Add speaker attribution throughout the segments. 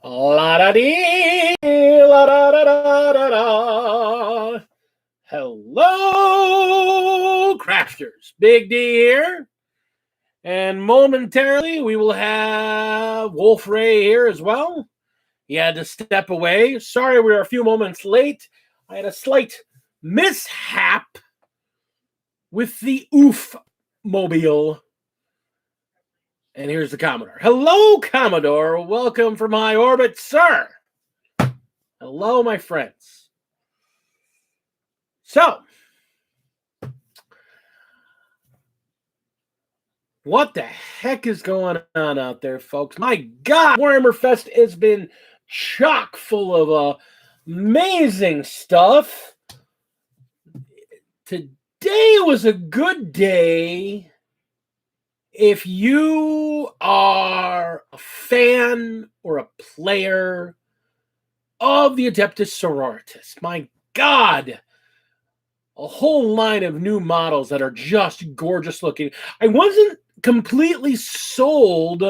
Speaker 1: La da dee, la da da da da da. Hello, crafters. Big D here. And momentarily, we will have Wolf Ray here as well. He had to step away. Sorry, we were a few moments late. I had a slight mishap with the Oof Mobile. And here's the Commodore. Hello, Commodore. Welcome from high orbit, sir. Hello, my friends. So, what the heck is going on out there, folks? My God, WARHAMMERFEST has been chock full of amazing stuff. Today was a good day if you are a fan or a player of the Adeptus Sororitas. My God, a whole line of new models that are just gorgeous looking. I wasn't completely sold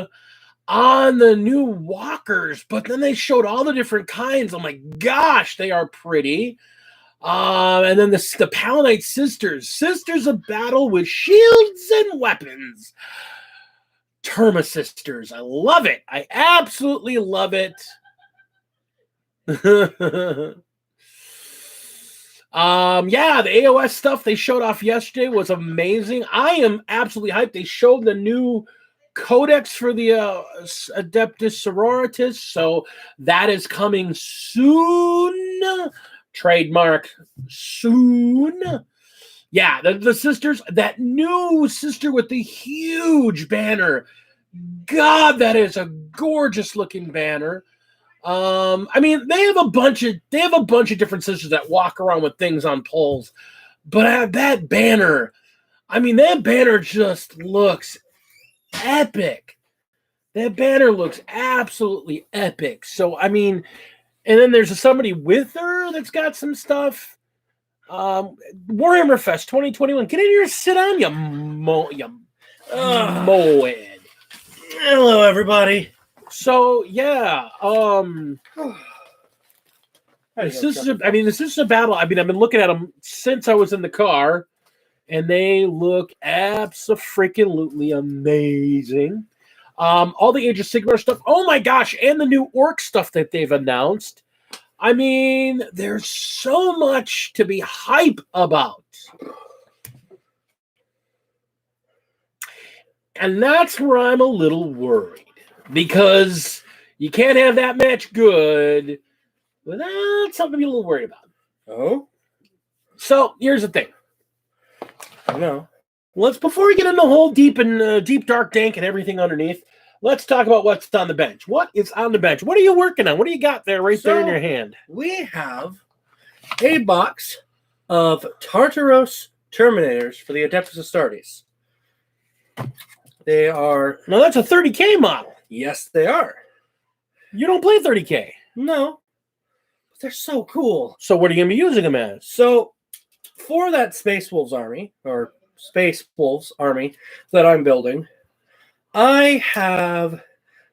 Speaker 1: on the new walkers, but then they showed all the different kinds. Oh my gosh, they are pretty. And then the Paladite Sisters of Battle with shields and weapons. Terma Sisters. I love it. I absolutely love it. Yeah, the AOS stuff they showed off yesterday was amazing. I am absolutely hyped. They showed the new codex for the Adeptus Sororitas, so that is coming soon. Trademark soon. Yeah, the sisters, that new sister with the huge banner. God, that is a gorgeous looking banner. I mean, they have a bunch of different sisters that walk around with things on poles, but that banner, I mean, that banner just looks epic. That banner looks absolutely epic. So, I mean, and then there's somebody with her that's got some stuff. WARHAMMERFEST 2021. Get in here and sit down, you moed.
Speaker 2: Hello, everybody.
Speaker 1: So yeah, this is a battle. I mean, I've been looking at them since I was in the car, and they look abso-freaking-lutely amazing. All the Age of Sigmar stuff. Oh my gosh, and the new Orc stuff that they've announced. I mean, there's so much to be hype about. And that's where I'm a little worried. Because you can't have that match good without something to be a little worried about.
Speaker 2: Oh?
Speaker 1: So, here's the thing.
Speaker 2: I know.
Speaker 1: Before we get into the whole deep, dark, dank, and everything underneath, let's talk about what's on the bench. What is on the bench? What are you working on? What do you got there there in your hand?
Speaker 2: We have a box of Tartaros Terminators for the Adeptus Astartes. They are...
Speaker 1: Now, that's a 30K model.
Speaker 2: Yes, they are.
Speaker 1: You don't play 30K.
Speaker 2: No. But they're so cool.
Speaker 1: So what are you going to be using them as?
Speaker 2: So, for that Space Wolves army that I'm building, I have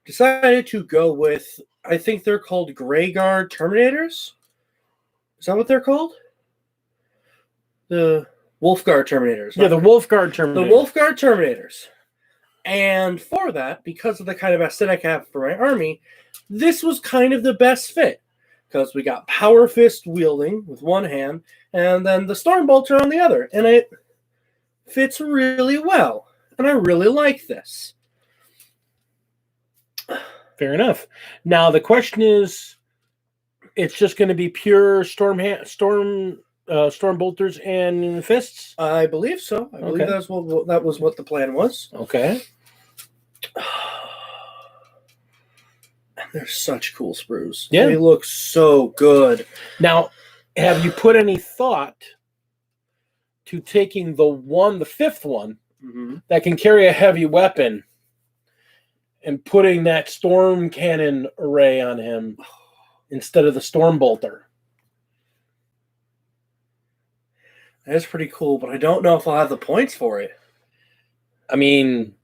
Speaker 2: decided to go with, I think they're called Grey Guard Terminators. Is that what they're called? The Wolfguard Terminators.
Speaker 1: Yeah, the Wolfguard Terminators.
Speaker 2: The Wolfguard Terminators. And for that, because of the kind of aesthetic I have for my army, this was kind of the best fit. Because we got Power Fist wielding with one hand, and then the Stormbolter on the other. And it fits really well. And I really like this.
Speaker 1: Fair enough. Now, the question is, it's just going to be pure Stormbolters and fists?
Speaker 2: I believe so. I believe that was what the plan was.
Speaker 1: Okay.
Speaker 2: They're such cool sprues.
Speaker 1: Yeah.
Speaker 2: They look so good.
Speaker 1: Now, have you put any thought to taking the fifth one, that can carry a heavy weapon, and putting that storm cannon array on him instead of the Stormbolter?
Speaker 2: That is pretty cool, but I don't know if I'll have the points for it.
Speaker 1: I mean,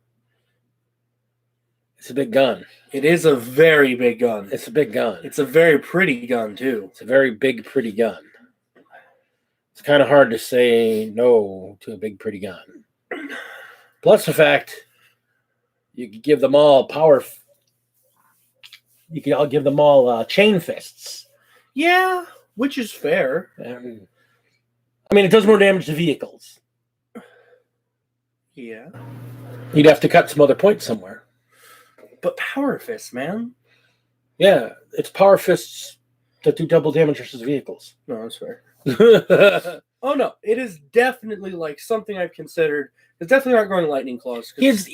Speaker 1: It's a big gun.
Speaker 2: It is a very big gun.
Speaker 1: It's a big gun.
Speaker 2: It's a very pretty gun, too.
Speaker 1: It's a very big, pretty gun. It's kind of hard to say no to a big, pretty gun. Plus the fact you could give them all power. You could all give them all chain fists.
Speaker 2: Yeah, which is fair.
Speaker 1: I mean, it does more damage to vehicles.
Speaker 2: Yeah.
Speaker 1: You'd have to cut some other points somewhere.
Speaker 2: But power fists, man.
Speaker 1: Yeah, it's power fists that do double damage versus vehicles.
Speaker 2: No, that's fair. Oh no, it is definitely like something I've considered. It's definitely not going lightning claws.
Speaker 1: He's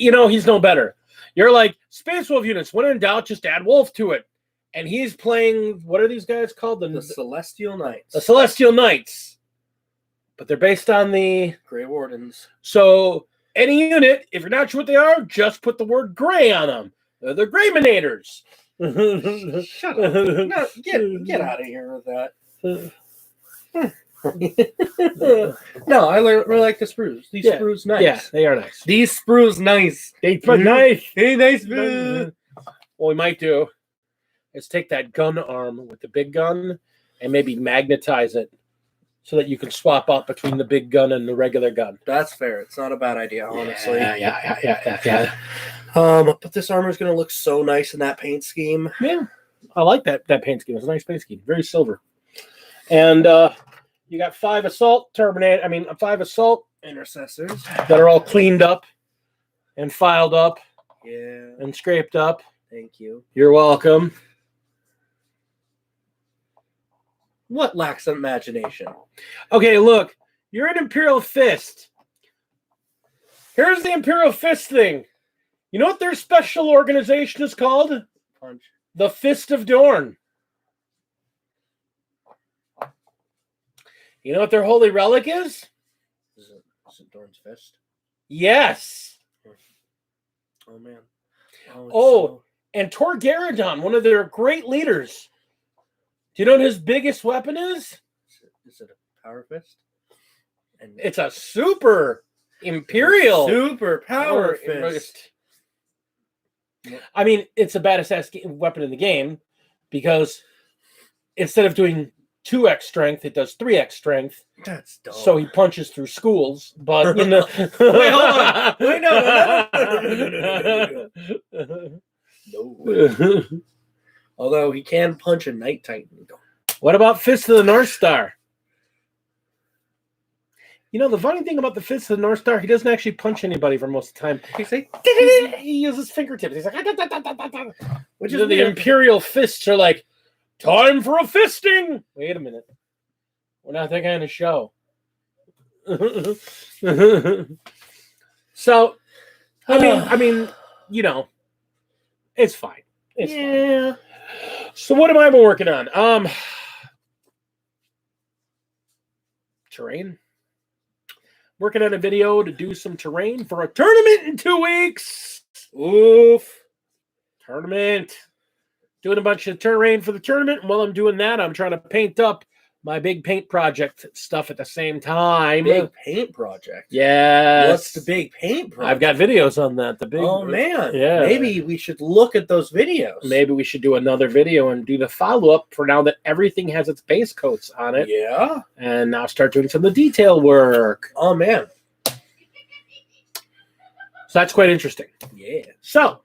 Speaker 1: no better. You're like Space Wolf units. When in doubt, just add Wolf to it. And he's playing. What are these guys called?
Speaker 2: The Celestial Knights.
Speaker 1: The Celestial Knights. But they're based on the
Speaker 2: Grey Wardens.
Speaker 1: So any unit, if you're not sure what they are, just put the word gray on them. They're the Greyminators.
Speaker 2: Shut up! No, get out of here with that. No, I really like the sprues. These sprues nice.
Speaker 1: Yeah, they are nice.
Speaker 2: These sprues nice.
Speaker 1: They nice.
Speaker 2: Hey, nice. What
Speaker 1: we might do is take that gun arm with the big gun and maybe magnetize it so that you can swap out between the big gun and the regular gun.
Speaker 2: That's fair. It's not a bad idea, honestly.
Speaker 1: Yeah.
Speaker 2: But this armor is going to look so nice in that paint scheme.
Speaker 1: Yeah, I like that paint scheme. It's a nice paint scheme. Very silver. And you got 5 assault
Speaker 2: Intercessors
Speaker 1: that are all cleaned up and filed up.
Speaker 2: Yeah.
Speaker 1: And scraped up.
Speaker 2: Thank you.
Speaker 1: You're welcome.
Speaker 2: What lacks imagination?
Speaker 1: Okay, look. You're an Imperial Fist. Here's the Imperial Fist thing. You know what their special organization is called?
Speaker 2: Punch.
Speaker 1: The Fist of Dorn. You know what their holy relic is?
Speaker 2: Is it Dorn's Fist?
Speaker 1: Yes.
Speaker 2: Oh, man.
Speaker 1: And Torgaradon, one of their great leaders. Do you know what his biggest weapon is?
Speaker 2: Is it a power fist?
Speaker 1: And it's a super Imperial.
Speaker 2: Super power fist.
Speaker 1: I mean, it's the baddest ass weapon in the game because instead of doing 2x strength, it does 3x strength.
Speaker 2: That's dumb.
Speaker 1: So he punches through schools, but you know.
Speaker 2: Wait, hold on. Wait, no. Although he can punch a Night Titan.
Speaker 1: What about Fist of the North Star? You know, the funny thing about the Fist of the North Star, he doesn't actually punch anybody for most of the time. He uses fingertips. He's like, which is the Imperial Fists are like, time for a fisting. Wait a minute. We're not that kind of show. So, I mean, you know, it's fine. It's fine. So what have I been working on? Terrain. Working on a video to do some terrain for a tournament in 2 weeks.
Speaker 2: Oof.
Speaker 1: Tournament. Doing a bunch of terrain for the tournament. And while I'm doing that, I'm trying to paint up my big paint project stuff at the same time.
Speaker 2: Big paint project?
Speaker 1: Yes.
Speaker 2: What's the big paint project?
Speaker 1: I've got videos on that.
Speaker 2: Oh, man.
Speaker 1: Yeah.
Speaker 2: Maybe we should look at those videos.
Speaker 1: Maybe we should do another video and do the follow-up for now that everything has its base coats on it.
Speaker 2: Yeah.
Speaker 1: And now start doing some of the detail work.
Speaker 2: Oh, man.
Speaker 1: So that's quite interesting.
Speaker 2: Yeah.
Speaker 1: So,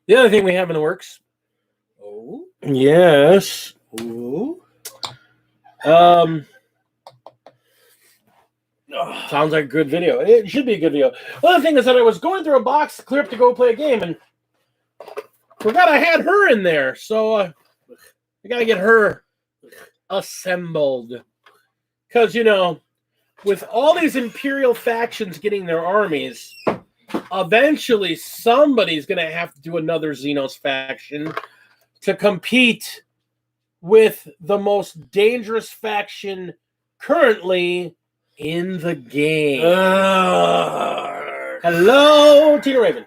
Speaker 1: the other thing we have in the works.
Speaker 2: Oh?
Speaker 1: Yes.
Speaker 2: Ooh.
Speaker 1: Sounds like a good video. It should be a good video. The other thing is that I was going through a box to clear up to go play a game and forgot I had her in there. So I got to get her assembled. Because, you know, with all these Imperial factions getting their armies, eventually somebody's going to have to do another Xenos faction to compete with the most dangerous faction currently in the game. Hello, Tina Raven.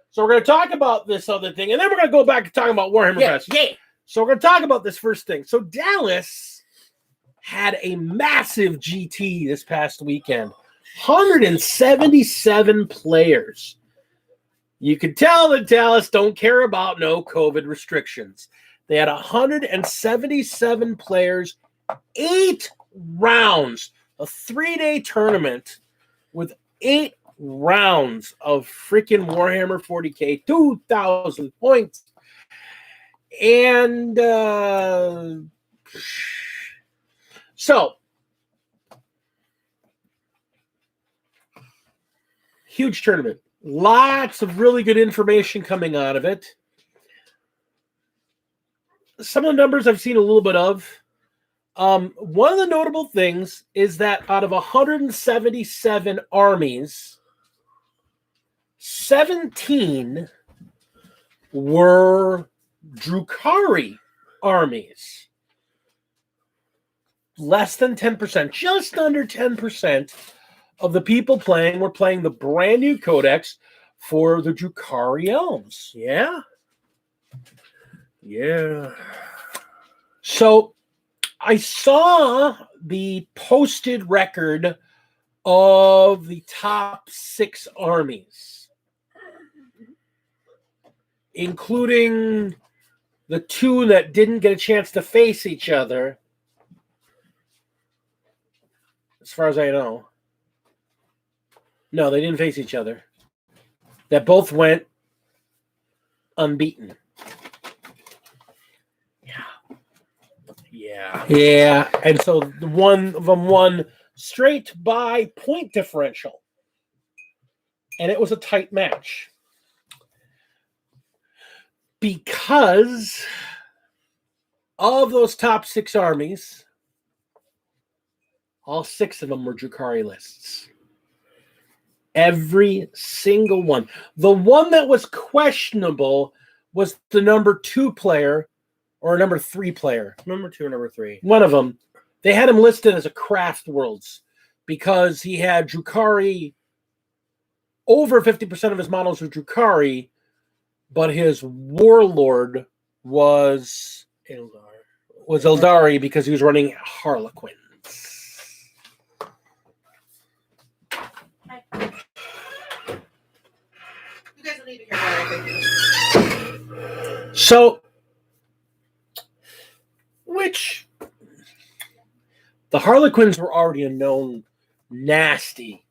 Speaker 1: So we're going to talk about this other thing, and then we're going to go back to talking about WarHammerFest.
Speaker 2: Yeah.
Speaker 1: So we're going to talk about this first thing. So Dallas had a massive GT this past weekend. 177 players. You could tell that Dallas don't care about no COVID restrictions. They had 177 players, 8 rounds, a 3-day tournament with 8 rounds of freaking Warhammer 40K, 2,000 points. And so, huge tournament. Lots of really good information coming out of it. Some of the numbers I've seen a little bit of. One of the notable things is that out of 177 armies, 17 were Drukhari armies. Less than 10%, just under 10% of the people playing were playing the brand new codex for the Drukhari elves.
Speaker 2: Yeah. Yeah.
Speaker 1: So I saw the posted record of the top 6 armies, including the 2 that didn't get a chance to face each other, as far as I know. No, they didn't face each other. That both went unbeaten. Yeah. And so one of them won straight by point differential. And it was a tight match. Because of those top 6 armies, all 6 of them were Drukhari lists. Every single one. The one that was questionable was the number 2 player or number 3 player.
Speaker 2: Number 2 or number 3.
Speaker 1: One of them. They had him listed as a Craft Worlds because he had Drukhari. Over 50% of his models were Drukhari, but his Warlord was Eldari because he was running Harlequins.
Speaker 3: You guys don't need to hear what I think.
Speaker 1: So, which the Harlequins were already a known nasty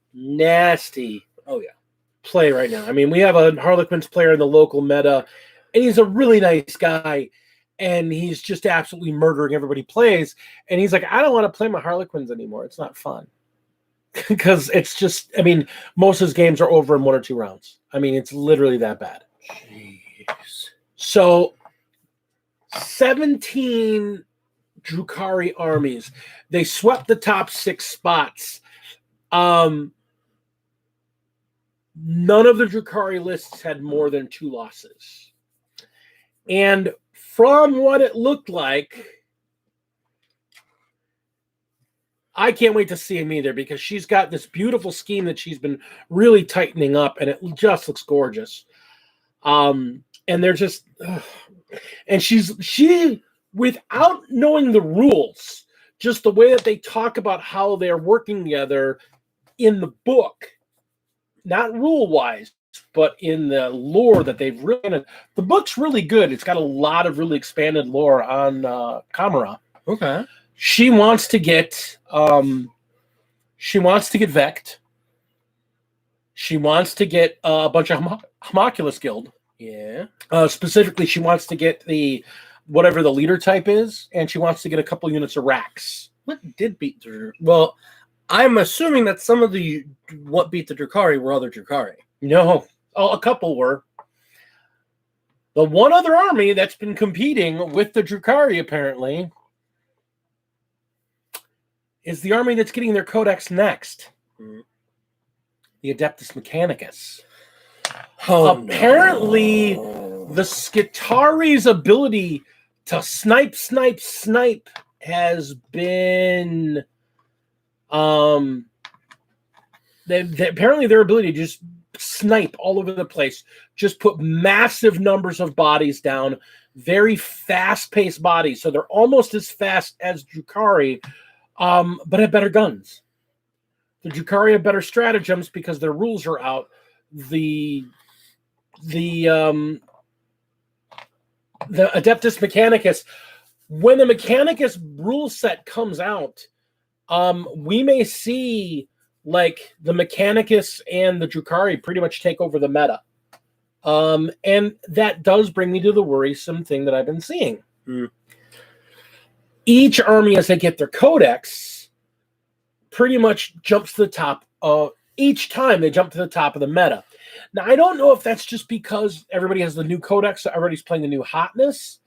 Speaker 1: play right now. I mean, we have a Harlequins player in the local meta, and he's a really nice guy, and he's just absolutely murdering everybody he plays. And he's like, I don't want to play my Harlequins anymore. It's not fun. Because it's just, I mean, most of his games are over in 1 or 2 rounds. I mean, it's literally that bad.
Speaker 2: Jeez.
Speaker 1: So, 17 Drukhari armies. They swept the top 6 spots. None of the Drukhari lists had more than 2 losses. And from what it looked like, I can't wait to see him either because she's got this beautiful scheme that she's been really tightening up, and it just looks gorgeous. And they're just, and she without knowing the rules, just the way that they talk about how they're working together in the book, not rule-wise, but in the lore that they've written. The book's really good. It's got a lot of really expanded lore on Kamara.
Speaker 2: Okay.
Speaker 1: She wants to get Vect. She wants to get a bunch of Homunculus Guild.
Speaker 2: Yeah.
Speaker 1: Specifically, she wants to get whatever the leader type is, and she wants to get a couple units of Rax.
Speaker 2: What did beat the... Well, I'm assuming that some of the what beat the Drukhari were other Drukhari.
Speaker 1: No. A couple were. The one other army that's been competing with the Drukhari, apparently, is the army that's getting their codex next.
Speaker 2: Mm-hmm.
Speaker 1: The Adeptus Mechanicus.
Speaker 2: Oh,
Speaker 1: apparently, the Skitari's ability to snipe has been... apparently their ability to just snipe all over the place, just put massive numbers of bodies down, very fast-paced bodies, so they're almost as fast as Drukhari, but have better guns. The Drukhari have better stratagems because their rules are out. The Adeptus Mechanicus, when the Mechanicus rule set comes out, we may see like the Mechanicus and the Drukhari pretty much take over the meta. And that does bring me to the worrisome thing that I've been seeing. Each army, as they get their codex, pretty much jumps to the top of each time they jump to the top of the meta. Now, I don't know if that's just because everybody has the new codex, so everybody's playing the new hotness,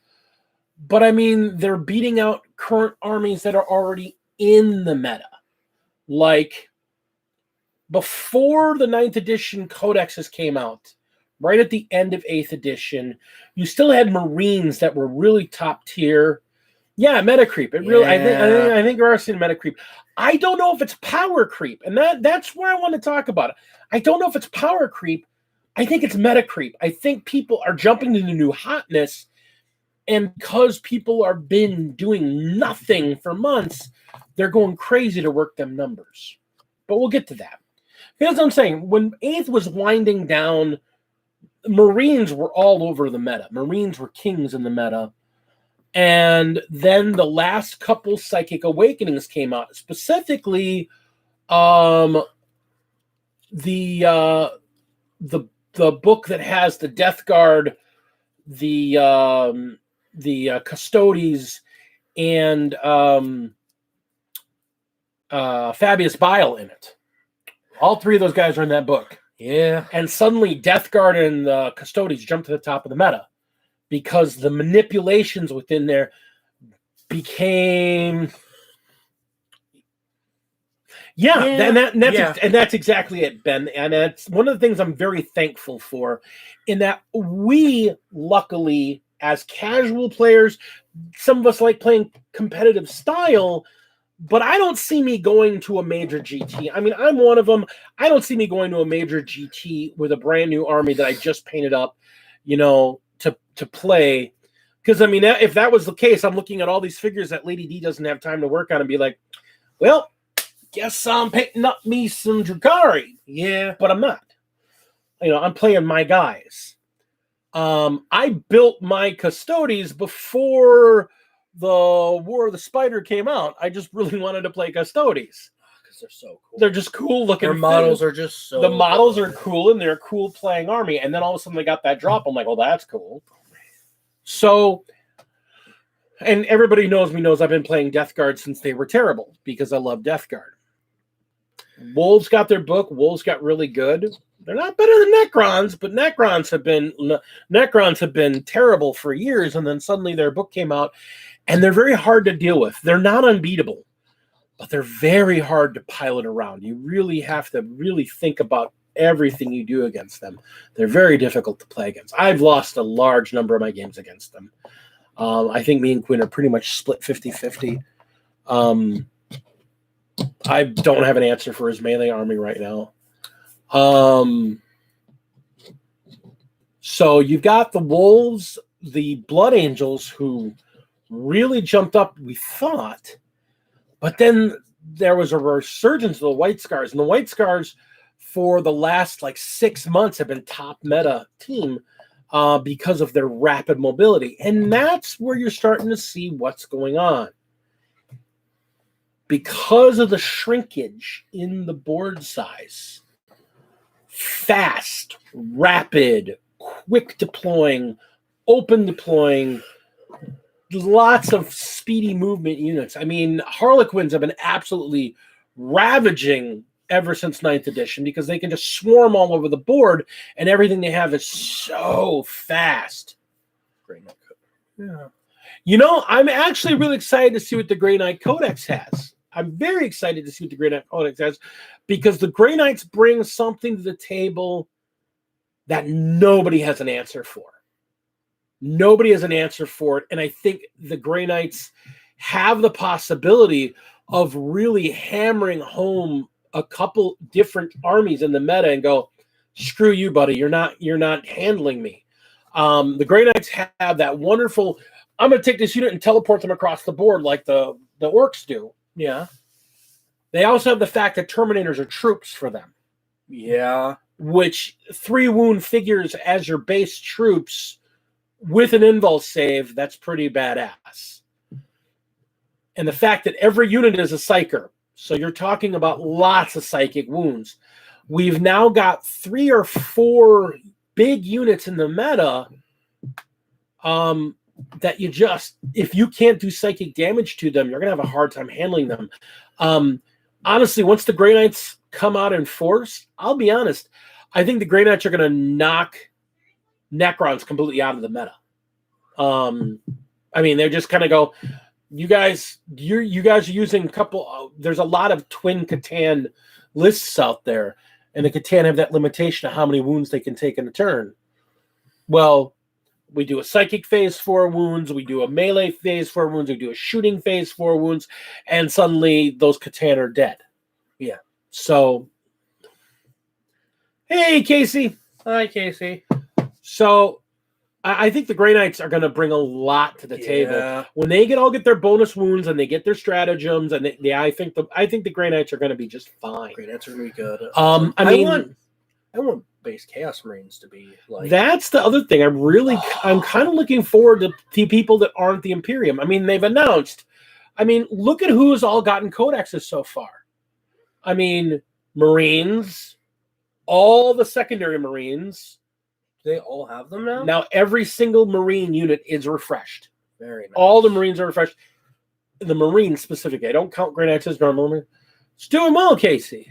Speaker 1: but I mean, they're beating out current armies that are already in the meta. Like, before the 9th edition codexes came out, right at the end of 8th edition, you still had Marines that were really top tier. Yeah, meta creep. It really, I think we are seeing meta creep. I don't know if it's power creep, and that's where I want to talk about it. I don't know if it's power creep. I think it's meta creep. I think people are jumping to the new hotness, and because people are been doing nothing for months, they're going crazy to work them numbers. But we'll get to that. Here's what I'm saying. When 8th was winding down, Marines were all over the meta. Marines were kings in the meta. And then the last couple Psychic Awakenings came out. Specifically, the book that has the Death Guard, the Custodes, and Fabius Bile in it. All three of those guys are in that book.
Speaker 2: Yeah.
Speaker 1: And suddenly Death Guard and the Custodes jumped to the top of the meta because the manipulations within there became... And that's exactly it, Ben. And that's one of the things I'm very thankful for, in that we, luckily, as casual players, some of us like playing competitive style, but I don't see me going to a major GT. I mean, I'm one of them. I don't see me going to a major GT with a brand new army that I just painted up, to play. Because, I mean, if that was the case, I'm looking at all these figures that Lady D doesn't have time to work on and be like, well, guess I'm painting up me some Drukhari. Yeah, but I'm not. I'm playing my guys. I built my Custodes before the War of the Spider came out. I just really wanted to play Custodes.
Speaker 2: Because they're so cool.
Speaker 1: They're just cool looking.
Speaker 2: Their models are just so...
Speaker 1: The models are cool, and they're a cool playing army. And then all of a sudden they got that drop. I'm like, well, that's cool. So... And everybody knows I've been playing Death Guard since they were terrible, because I love Death Guard. Wolves got their book. Wolves got really good. They're not better than Necrons, but Necrons have been terrible for years, and then suddenly their book came out, and they're very hard to deal with. They're not unbeatable, but they're very hard to pilot around. You really have to really think about everything you do against them. They're very difficult to play against. I've lost a large number of my games against them. I think me and Quinn are pretty much split 50-50. I don't have an answer for his melee army right now. So you've got the Wolves, the Blood Angels, who really jumped up, we thought. But then there was a resurgence of the White Scars. And the White Scars, for the last 6 months, have been top meta team. Because of their rapid mobility. And that's where you're starting to see what's going on. Because of the shrinkage in the board size, fast, rapid, quick deploying, open deploying, lots of speedy movement units. I mean, Harlequins have been absolutely ravaging ever since 9th edition, because they can just swarm all over the board, and everything they have is so fast.
Speaker 2: Grey Knight Codex. Yeah.
Speaker 1: I'm actually really excited to see what the Grey Knight Codex has. I'm very excited to see what the Grey Knight Codex has, because the Grey Knights bring something to the table that nobody has an answer for. Nobody has an answer for it, and I think the Grey Knights have the possibility of really hammering home a couple different armies in the meta and go, screw you, buddy. You're not handling me. The Grey Knights have that wonderful, I'm going to take this unit and teleport them across the board like the orcs do. Yeah. They also have the fact that Terminators are troops for them,
Speaker 2: Yeah.
Speaker 1: which 3 wound figures as your base troops with an invul save, that's pretty badass. And the fact that every unit is a psyker, so you're talking about lots of psychic wounds. We've now got 3 or 4 big units in the meta that you just, if you can't do psychic damage to them, you're going to have a hard time handling them. Honestly, once the Grey Knights come out in force, I'll be honest, I think the Grey Knights are going to knock Necrons completely out of the meta. I mean, they're just kind of go, you guys are using a couple, there's a lot of twin Catan lists out there, and the Catan have that limitation of how many wounds they can take in a turn. Well, we do a psychic phase 4 wounds, we do a melee phase 4 wounds, we do a shooting phase 4 wounds, and suddenly those Catan are dead.
Speaker 2: Yeah.
Speaker 1: So, hey, Casey.
Speaker 2: Hi, Casey.
Speaker 1: So, I think the Grey Knights are going to bring a lot to the table when they get their bonus wounds and they get their stratagems, and I think the Grey Knights are going to be just fine.
Speaker 2: Grey Knights are going to be good.
Speaker 1: I
Speaker 2: want base Chaos Marines to be like.
Speaker 1: That's the other thing. I'm kind of looking forward to the people that aren't the Imperium. I mean, they've announced. I mean, look at who's all gotten codexes so far. I mean, Marines, all the secondary Marines.
Speaker 2: They all have them now?
Speaker 1: Now every single Marine unit is refreshed.
Speaker 2: Very nice.
Speaker 1: All the Marines are refreshed. The Marines specifically. I don't count Grey Knights as normal. It's doing well, Casey.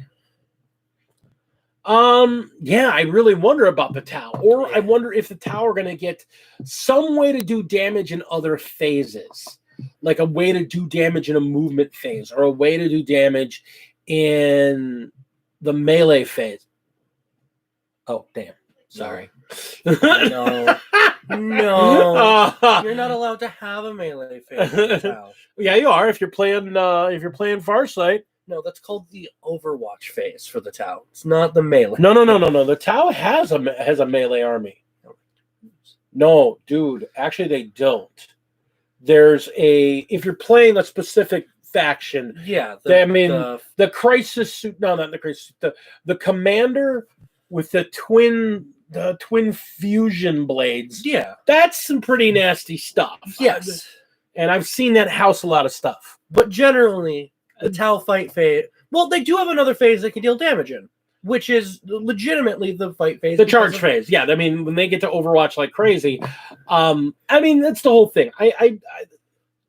Speaker 1: Yeah, I really wonder about the Tau. Or I wonder if the Tau are going to get some way to do damage in other phases. Like a way to do damage in a movement phase, or a way to do damage in the melee phase. Oh, damn. Sorry.
Speaker 2: No. You're not allowed to have a melee phase.
Speaker 1: Yeah, you are if you're playing Farsight.
Speaker 2: No, that's called the Overwatch phase for the Tau. It's not the melee.
Speaker 1: No. The Tau has a melee army. No, dude. Actually, they don't. There's if you're playing a specific faction.
Speaker 2: Yeah.
Speaker 1: The crisis suit. No, not the crisis. The commander with the twin fusion blades.
Speaker 2: Yeah.
Speaker 1: That's some pretty nasty stuff.
Speaker 2: Yes.
Speaker 1: And I've seen that house a lot of stuff.
Speaker 2: But generally, the Tau fight phase, well, they do have another phase they can deal damage in, which is legitimately the fight phase.
Speaker 1: The charge phase. Yeah. I mean, when they get to Overwatch like crazy, I mean, that's the whole thing.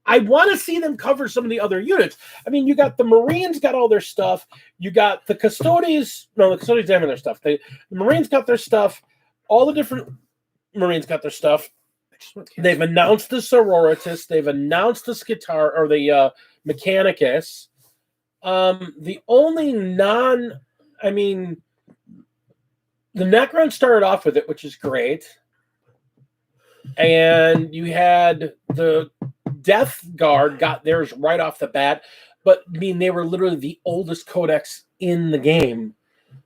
Speaker 1: I want to see them cover some of the other units. I mean, you got the Marines got all their stuff. You got the Custodies. No, the Custodies have their stuff. The Marines got their stuff. All the different Marines got their stuff. They've announced the Sororitas. They've announced the Skitar or the Mechanicus. The only the Necron started off with it, which is great. And you had the Death Guard got theirs right off the bat, but I mean, they were literally the oldest codex in the game.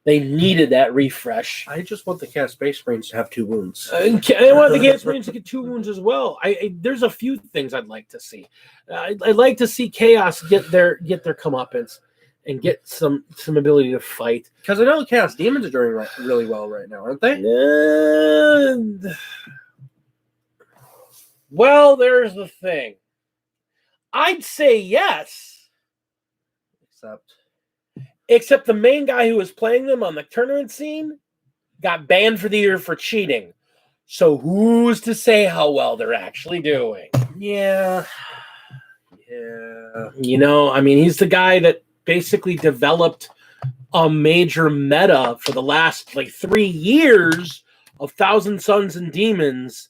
Speaker 1: They needed that refresh.
Speaker 2: I just want the Chaos Space Marines to have 2 wounds.
Speaker 1: I want the Chaos Marines to get 2 wounds as well. There's a few things I'd like to see. I'd like to see Chaos get their comeuppance and get some ability to fight.
Speaker 2: Because I know the Chaos Demons are doing really well right now, aren't they?
Speaker 1: Well, there's the thing. I'd say yes. Except the main guy who was playing them on the tournament scene got banned for the year for cheating. So who's to say how well they're actually doing?
Speaker 2: Yeah.
Speaker 1: You know, I mean, he's the guy that basically developed a major meta for the last 3 years of Thousand Sons and Demons.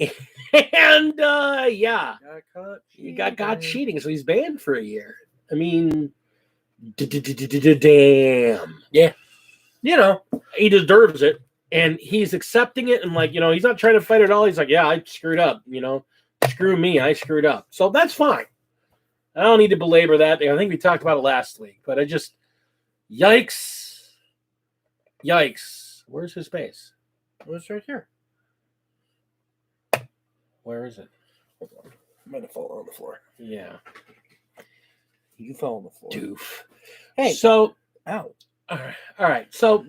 Speaker 1: And he got caught cheating, so he's banned for a year. I mean, damn.
Speaker 2: Yeah. You know,
Speaker 1: he deserves it, and he's accepting it, and he's not trying to fight at all. He's like, yeah, I screwed up, screw me, I screwed up. So that's fine. I don't need to belabor that. I think we talked about it last week, but I just, yikes. Where's his base?
Speaker 2: It was right here.
Speaker 1: Where is it?
Speaker 2: Hold on. It might have fallen on the floor.
Speaker 1: Yeah.
Speaker 2: You fell on the floor.
Speaker 1: Doof.
Speaker 2: Hey.
Speaker 1: So,
Speaker 2: Ow.
Speaker 1: all right. So,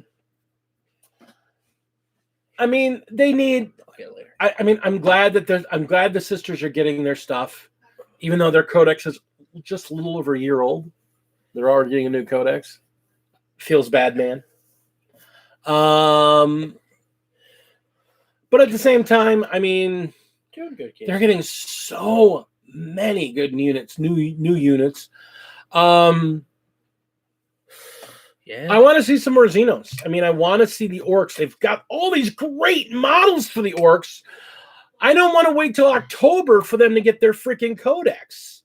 Speaker 1: I mean, they need.
Speaker 2: Okay, later.
Speaker 1: I mean, I'm glad the sisters are getting their stuff, even though their codex is just a little over a year old. They're already getting a new codex. Feels bad, man. But at the same time, I mean,
Speaker 2: Doing good, kid.
Speaker 1: they're getting so many good units, new units.
Speaker 2: Yeah.
Speaker 1: I want to see some more Xenos. I mean, I want to see the orcs. They've got all these great models for the orcs. I don't want to wait till October for them to get their freaking codex.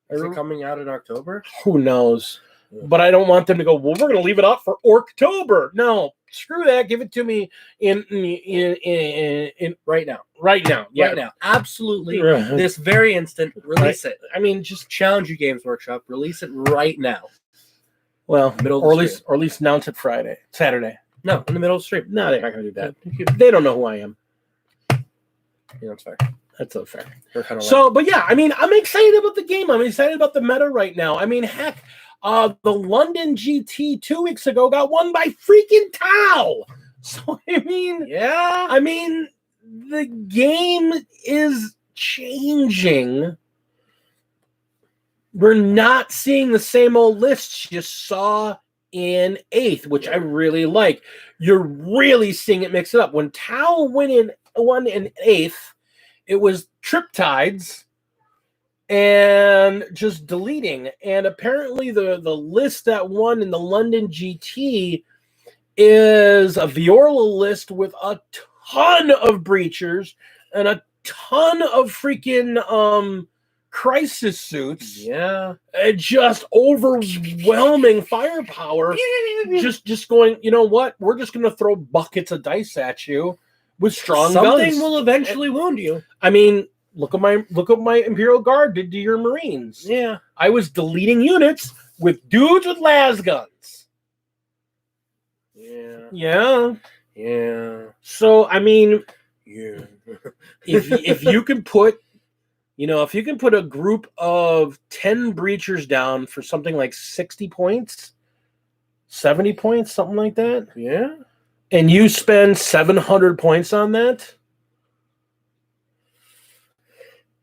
Speaker 2: Is it coming out in October?
Speaker 1: Who knows? But I don't want them to go, well, we're going to leave it up for Orktober. No, screw that. Give it to me in
Speaker 2: right now.
Speaker 1: Right now. Yeah.
Speaker 2: Right now. Absolutely.
Speaker 1: Right.
Speaker 2: This very instant. Release it.
Speaker 1: I mean, just
Speaker 2: challenge you, Games Workshop. Release it right now.
Speaker 1: Well,
Speaker 2: middle of
Speaker 1: or
Speaker 2: the
Speaker 1: at least announce it Saturday.
Speaker 2: No, in the middle of the stream.
Speaker 1: No, they're not going to do that. They don't know who I am.
Speaker 2: Yeah, that's fair.
Speaker 1: That's so fair.
Speaker 2: So,
Speaker 1: but yeah, I mean, I'm excited about the game. I'm excited about the meta right now. I mean, heck, the London GT 2 weeks ago got won by freaking Tau. So, I mean,
Speaker 2: yeah.
Speaker 1: I mean, the game is changing. We're not seeing the same old lists you saw in 8th, which I really like. You're really seeing it mix it up. When Tau won in 8th, it was Triptides and just deleting. And apparently the list that won in the London GT is a Viorla list with a ton of breachers and a ton of freaking crisis suits.
Speaker 2: Yeah.
Speaker 1: Just overwhelming firepower. just going, you know what? We're just going to throw buckets of dice at you with strong guns.
Speaker 2: Something will eventually wound you.
Speaker 1: I mean, look at my Imperial Guard did to your Marines.
Speaker 2: Yeah.
Speaker 1: I was deleting units with dudes with las guns.
Speaker 2: Yeah.
Speaker 1: Yeah.
Speaker 2: Yeah.
Speaker 1: So, I mean,
Speaker 2: yeah.
Speaker 1: if you can put, if you can put a group of 10 breachers down for something like 60 points, 70 points, something like that.
Speaker 2: Yeah.
Speaker 1: And you spend 700 points on that.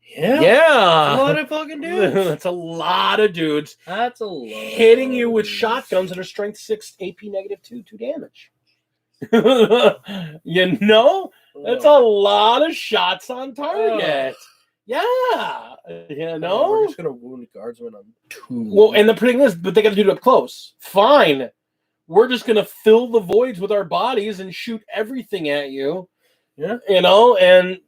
Speaker 2: Yeah.
Speaker 1: Yeah.
Speaker 2: That's a lot of fucking dudes.
Speaker 1: That's a lot of dudes.
Speaker 2: That's a lot.
Speaker 1: Hitting you with shotguns that are strength 6, AP -2 damage. That's a lot of shots on target. Yeah.
Speaker 2: We're just gonna wound guardsmen on 2.
Speaker 1: Well, and the thing is, but they got to do it up close. Fine. We're just gonna fill the voids with our bodies and shoot everything at you.
Speaker 2: Yeah.
Speaker 1: And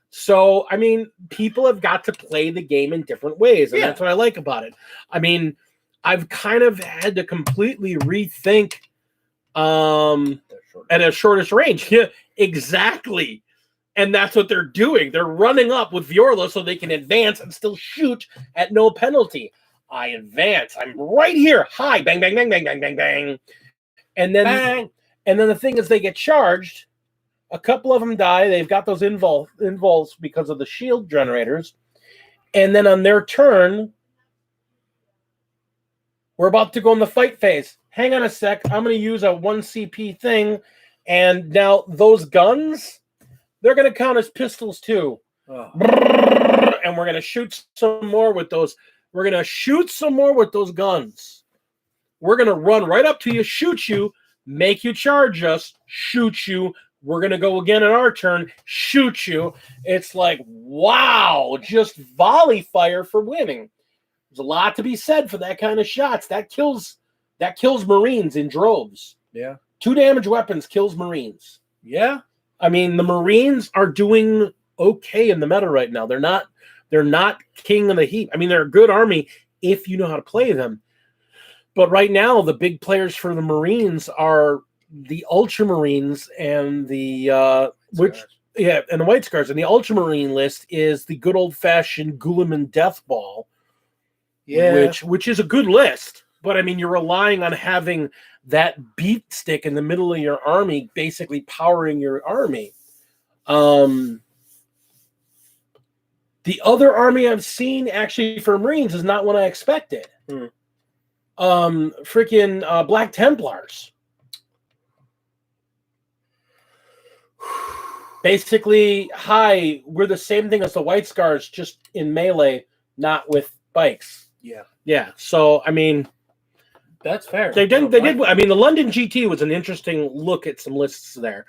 Speaker 1: so, I mean, people have got to play the game in different ways, and that's what I like about it. I mean, I've kind of had to completely rethink at a shortest range. Yeah, exactly. And that's what they're doing. They're running up with Viorla so they can advance and still shoot at no penalty. I advance. I'm right here. Hi, bang, bang, bang, bang, bang, bang, bang. And then,
Speaker 2: bang.
Speaker 1: And then the thing is, they get charged. A couple of them die. They've got those involves because of the shield generators. And then on their turn, we're about to go in the fight phase. Hang on a sec. I'm going to use a 1 CP thing. And now those guns, they're going to count as pistols too.
Speaker 2: Oh.
Speaker 1: And we're going to shoot some more with those. We're going to shoot some more with those guns. We're going to run right up to you, shoot you, make you charge us, shoot you. We're going to go again in our turn, shoot you. It's like, wow, just volley fire for winning. There's a lot to be said for that kind of shots. That kills Marines in droves.
Speaker 2: Yeah. 2
Speaker 1: damage weapons kills Marines.
Speaker 2: Yeah.
Speaker 1: I mean, the Marines are doing okay in the meta right now. They're not king of the heap. I mean, they're a good army if you know how to play them. But right now, the big players for the Marines are the Ultramarines and the and the White Scars. And the Ultramarine list is the good old-fashioned Guilliman Death Ball.
Speaker 2: Yeah.
Speaker 1: Which is a good list. But I mean, you're relying on having that beat stick in the middle of your army, basically powering your army. The The other army I've seen actually for Marines is not one I expected. Freaking Black Templars. Basically, hi, we're the same thing as the White Scars, just in melee, not with bikes.
Speaker 2: Yeah.
Speaker 1: Yeah. So I mean,
Speaker 2: that's fair.
Speaker 1: They did. I mean, the London GT was an interesting look at some lists there.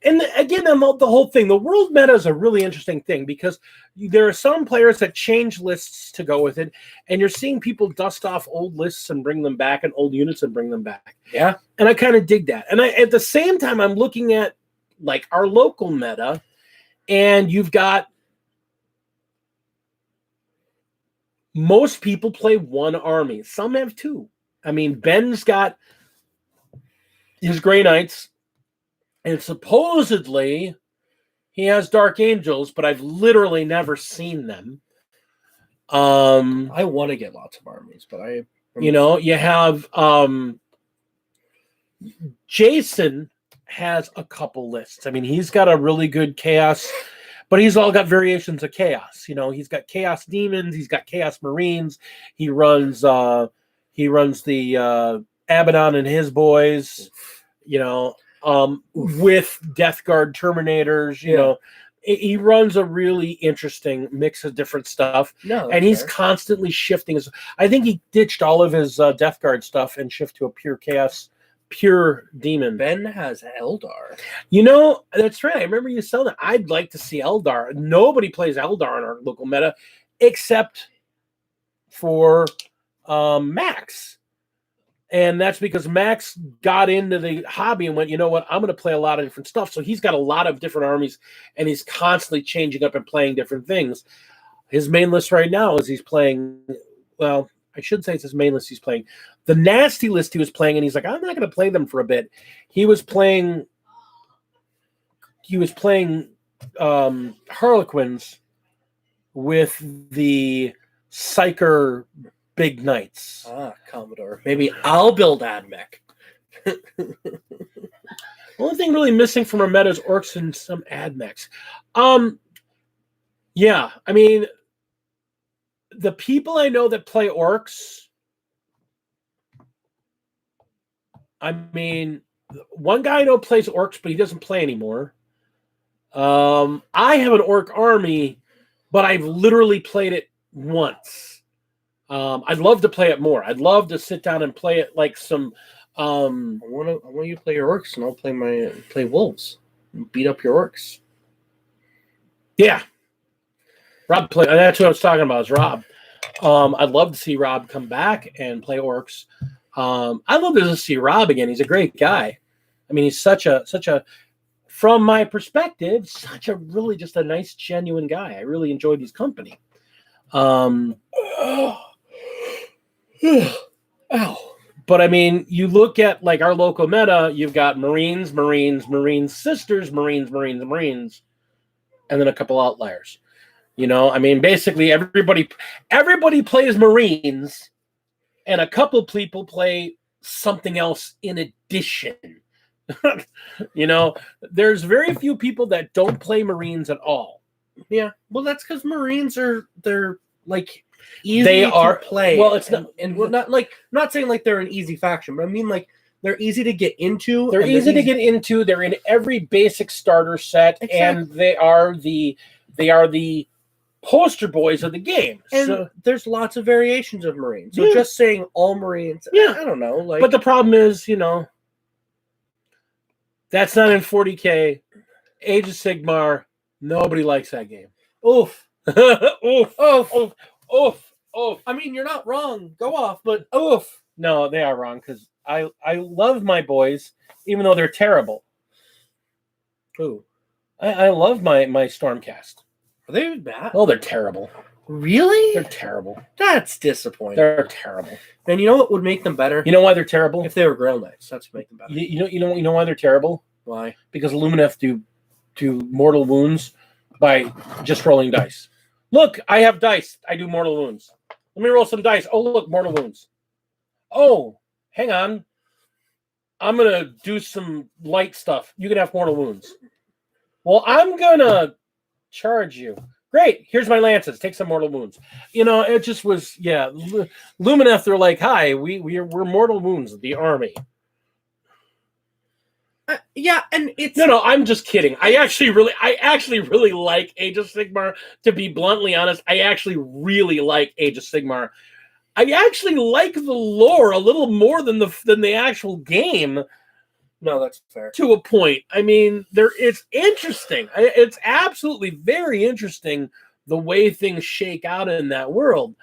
Speaker 1: And again, the whole thing, the world meta is a really interesting thing because there are some players that change lists to go with it, and you're seeing people dust off old lists and bring them back, and old units and bring them back.
Speaker 2: Yeah.
Speaker 1: And I kind of dig that. And at the same time, I'm looking at like our local meta, and you've got most people play one army. Some have two. I mean, Ben's got his Grey Knights, and supposedly he has Dark Angels, but I've literally never seen them.
Speaker 2: I want to get lots of armies, but
Speaker 1: you have Jason has a couple lists. I mean, he's got a really good Chaos, but he's all got variations of Chaos. He's got Chaos Demons, he's got Chaos Marines, he runs the Abaddon and his boys, with Death Guard Terminators, he runs a really interesting mix of different stuff. And he's constantly shifting. I think he ditched all of his Death Guard stuff and shifted to a pure Chaos, pure Demon.
Speaker 2: Ben has Eldar.
Speaker 1: That's right. I remember you selling it. I'd like to see Eldar. Nobody plays Eldar in our local meta except for Max. And that's because Max got into the hobby and went, you know what, I'm going to play a lot of different stuff. So he's got a lot of different armies, and he's constantly changing up and playing different things. His main list right now is he's playing, well, I shouldn't say it's his main list he's playing. The nasty list he was playing, and he's like, I'm not going to play them for a bit. He was playing Harlequins with the Psyker Big Knights.
Speaker 2: Commodore. Maybe I'll build AdMech.
Speaker 1: The only thing really missing from our meta is Orcs and some AdMechs. Yeah, I mean, the people I know that play Orcs, I mean, one guy I know plays Orcs, but he doesn't play anymore. I have an Orc army, but I've literally played it once. I'd love to play it more. I'd love to sit down and play it like some.
Speaker 2: I want you to play your Orcs, and I'll play Wolves. And beat up your Orcs.
Speaker 1: Yeah, Rob play. That's what I was talking about. Is Rob? I'd love to see Rob come back and play Orcs. I'd love to see Rob again. He's a great guy. I mean, he's such a. From my perspective, such a really just a nice, genuine guy. I really enjoyed his company. Ow. But I mean, you look at like our local meta, you've got Marines, Sisters, Marines, and then a couple outliers. I mean, basically everybody plays Marines, and a couple people play something else in addition. There's very few people that don't play Marines at all.
Speaker 2: Yeah, well, that's because Marines they're like easy to play.
Speaker 1: Well, it's
Speaker 2: and we're not saying like they're an easy faction, but I mean like they're easy to get into.
Speaker 1: They're easy to get into. They're in every basic starter set, and they are the poster boys of the game.
Speaker 2: And
Speaker 1: so,
Speaker 2: there's lots of variations of Marines. So just saying all Marines, I don't know. Like,
Speaker 1: but the problem is, that's not in 40K. Age of Sigmar. Nobody likes that game.
Speaker 2: Oof.
Speaker 1: Oof. Oof. Oof. Oof. Oof.
Speaker 2: I mean, you're not wrong. Go off, but
Speaker 1: oof. No, they are wrong because I love my boys, even though they're terrible.
Speaker 2: Who?
Speaker 1: I love my Stormcast.
Speaker 2: Are they bad?
Speaker 1: Oh, they're terrible.
Speaker 2: Really?
Speaker 1: They're terrible.
Speaker 2: That's disappointing.
Speaker 1: They're terrible.
Speaker 2: And you know what would make them better?
Speaker 1: You know why they're terrible?
Speaker 2: If they were Grail Knights, that's what make them better.
Speaker 1: You know why they're terrible?
Speaker 2: Why?
Speaker 1: Because Lumineth do mortal wounds by just rolling dice. Look, I have dice. I do mortal wounds. Let me roll some dice. Oh, look, mortal wounds. Oh, hang on. I'm going to do some light stuff. You can have mortal wounds. Well, I'm going to charge you. Great. Here's my lances. Take some mortal wounds. It just was, yeah. Lumineth, they're like, hi, we're mortal wounds, the army.
Speaker 2: Yeah, and it's
Speaker 1: no. I'm just kidding. I actually really like Age of Sigmar. To be bluntly honest, I actually really like Age of Sigmar. I actually like the lore a little more than the actual game.
Speaker 2: No, that's fair.
Speaker 1: To a point. I mean, it's interesting. It's absolutely very interesting the way things shake out in that world.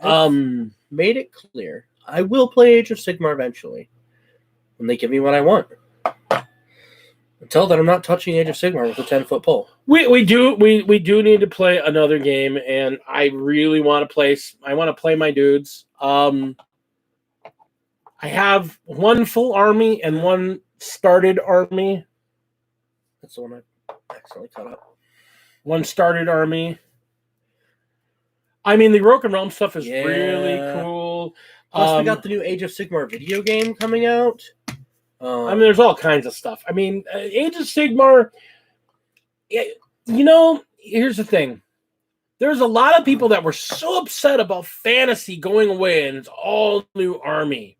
Speaker 2: Made it clear. I will play Age of Sigmar eventually when they give me what I want. Until then, I'm not touching Age of Sigmar with a 10-foot pole.
Speaker 1: We do need to play another game, and I really want to play. I want to play my dudes. I have one full army and one started army.
Speaker 2: That's the one I accidentally cut up.
Speaker 1: One started army. I mean, the Broken Realm stuff is really cool.
Speaker 2: Plus, we got the new Age of Sigmar video game coming out.
Speaker 1: I mean, there's all kinds of stuff. I mean, Age of Sigmar, here's the thing. There's a lot of people that were so upset about fantasy going away and it's all new army.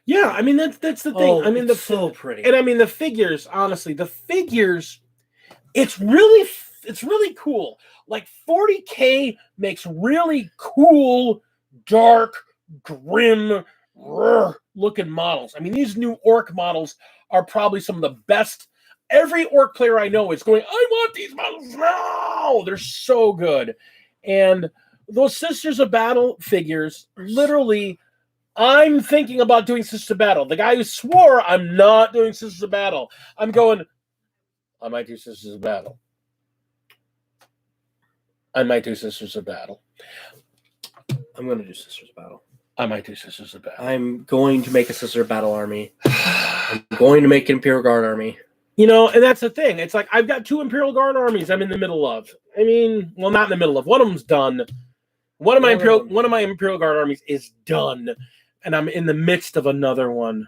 Speaker 1: Yeah, I mean that's the thing. I mean,
Speaker 2: it's so pretty,
Speaker 1: and I mean the figures. Honestly, the figures, it's really cool. Like 40K makes really cool, dark, grim, looking models. I mean, these new orc models are probably some of the best. Every orc player I know is going, I want these models now. They're so good, and those Sisters of Battle figures, literally. I'm thinking about doing Sisters of Battle. The guy who swore I'm not doing Sisters of Battle. I'm going, I might do Sisters of Battle. I might do Sisters of Battle.
Speaker 2: I'm going to do Sisters of Battle.
Speaker 1: I might do Sisters of Battle.
Speaker 2: I'm going to make a Sister of Battle army. I'm going to make an Imperial Guard army.
Speaker 1: And that's the thing. It's like I've got 2 Imperial Guard armies I'm in the middle of. I mean, well, not in the middle of. One of them's done. One of my Imperial Guard armies is done. And I'm in the midst of another one.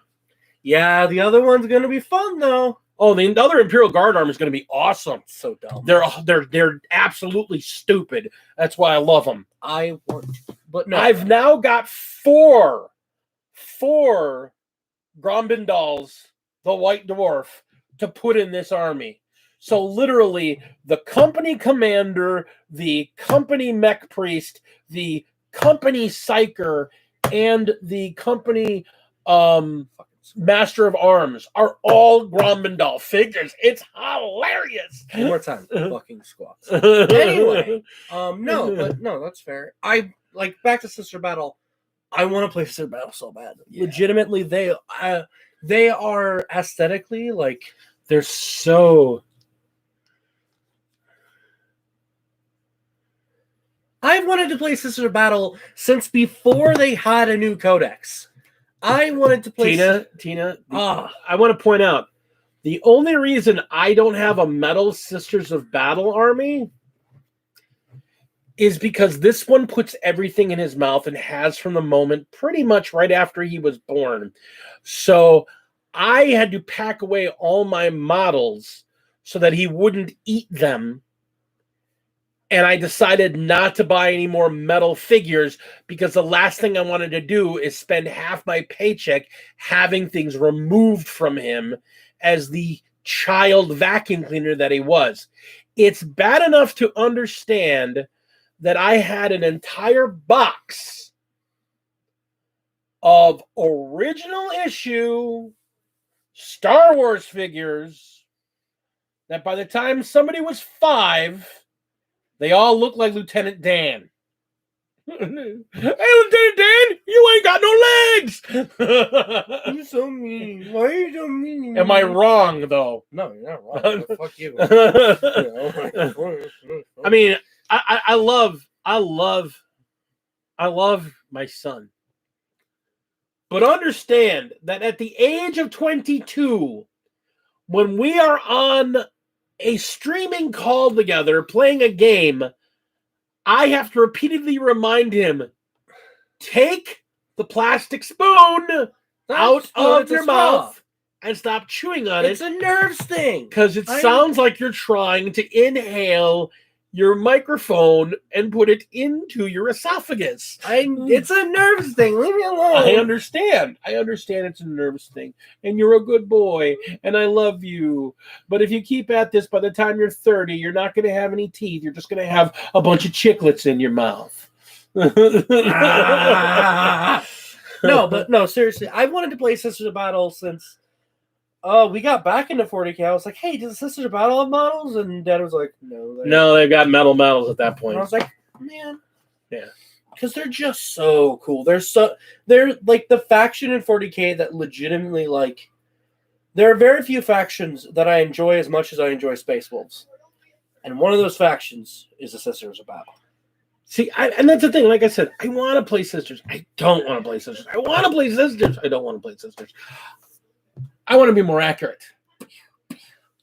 Speaker 2: Yeah, the other one's gonna be fun though.
Speaker 1: Oh, the other Imperial Guard army is gonna be awesome.
Speaker 2: It's so dumb.
Speaker 1: They're absolutely stupid. That's why I love them.
Speaker 2: But no.
Speaker 1: I've now got 4 Grombindals, the White Dwarf, to put in this army. So literally, the company commander, the company mech priest, the company psyker, and the company master of arms are all Grombindal figures. It's hilarious.
Speaker 2: One more time, fucking squats. Anyway, no, that's fair. I like back to Sister Battle. I want to play Sister Battle so bad. Yeah. Legitimately, they are aesthetically like
Speaker 1: they're so.
Speaker 2: I've wanted to play Sister Battle since before they had a new codex. I wanted to play
Speaker 1: Tina. I want to point out the only reason I don't have a metal Sisters of Battle army is because this one puts everything in his mouth and has from the moment pretty much right after he was born. So I had to pack away all my models so that he wouldn't eat them. And I decided not to buy any more metal figures because the last thing I wanted to do is spend half my paycheck having things removed from him as the child vacuum cleaner that he was. It's bad enough to understand that I had an entire box of original issue Star Wars figures that by the time somebody was 5, they all look like Lieutenant Dan. Hey, Lieutenant Dan, you ain't got no legs.
Speaker 2: You're so mean. Why are you so mean?
Speaker 1: Am I wrong, though?
Speaker 2: No, you're not wrong. Fuck you.
Speaker 1: I mean, I love my son. But understand that at the age of 22, when we are on a streaming call together playing a game, I have to repeatedly remind him, take the plastic spoon out of your mouth and stop chewing on
Speaker 2: It's a nerves thing.
Speaker 1: because it sounds like you're trying to inhale your microphone and put it into your esophagus.
Speaker 2: It's a nerves thing. Leave me alone.
Speaker 1: I understand. It's a nervous thing. And you're a good boy. And I love you. But if you keep at this, by the time you're 30, you're not going to have any teeth. You're just going to have a bunch of chiclets in your mouth.
Speaker 2: No, seriously. I've wanted to play Sisters of Battle since we got back into 40K. I was like, hey, do the Sisters of Battle have models? And Dad was like, no.
Speaker 1: No, they've got metal medals at that point.
Speaker 2: And I was like, man.
Speaker 1: Yeah.
Speaker 2: Because they're just so cool. They're like the faction in 40K that legitimately, like, there are very few factions that I enjoy as much as I enjoy Space Wolves. And one of those factions is the Sisters of Battle.
Speaker 1: See, and that's the thing. Like I said, I want to play Sisters. I don't want to play Sisters. I want to play Sisters. I don't want to play Sisters. I want to be more accurate.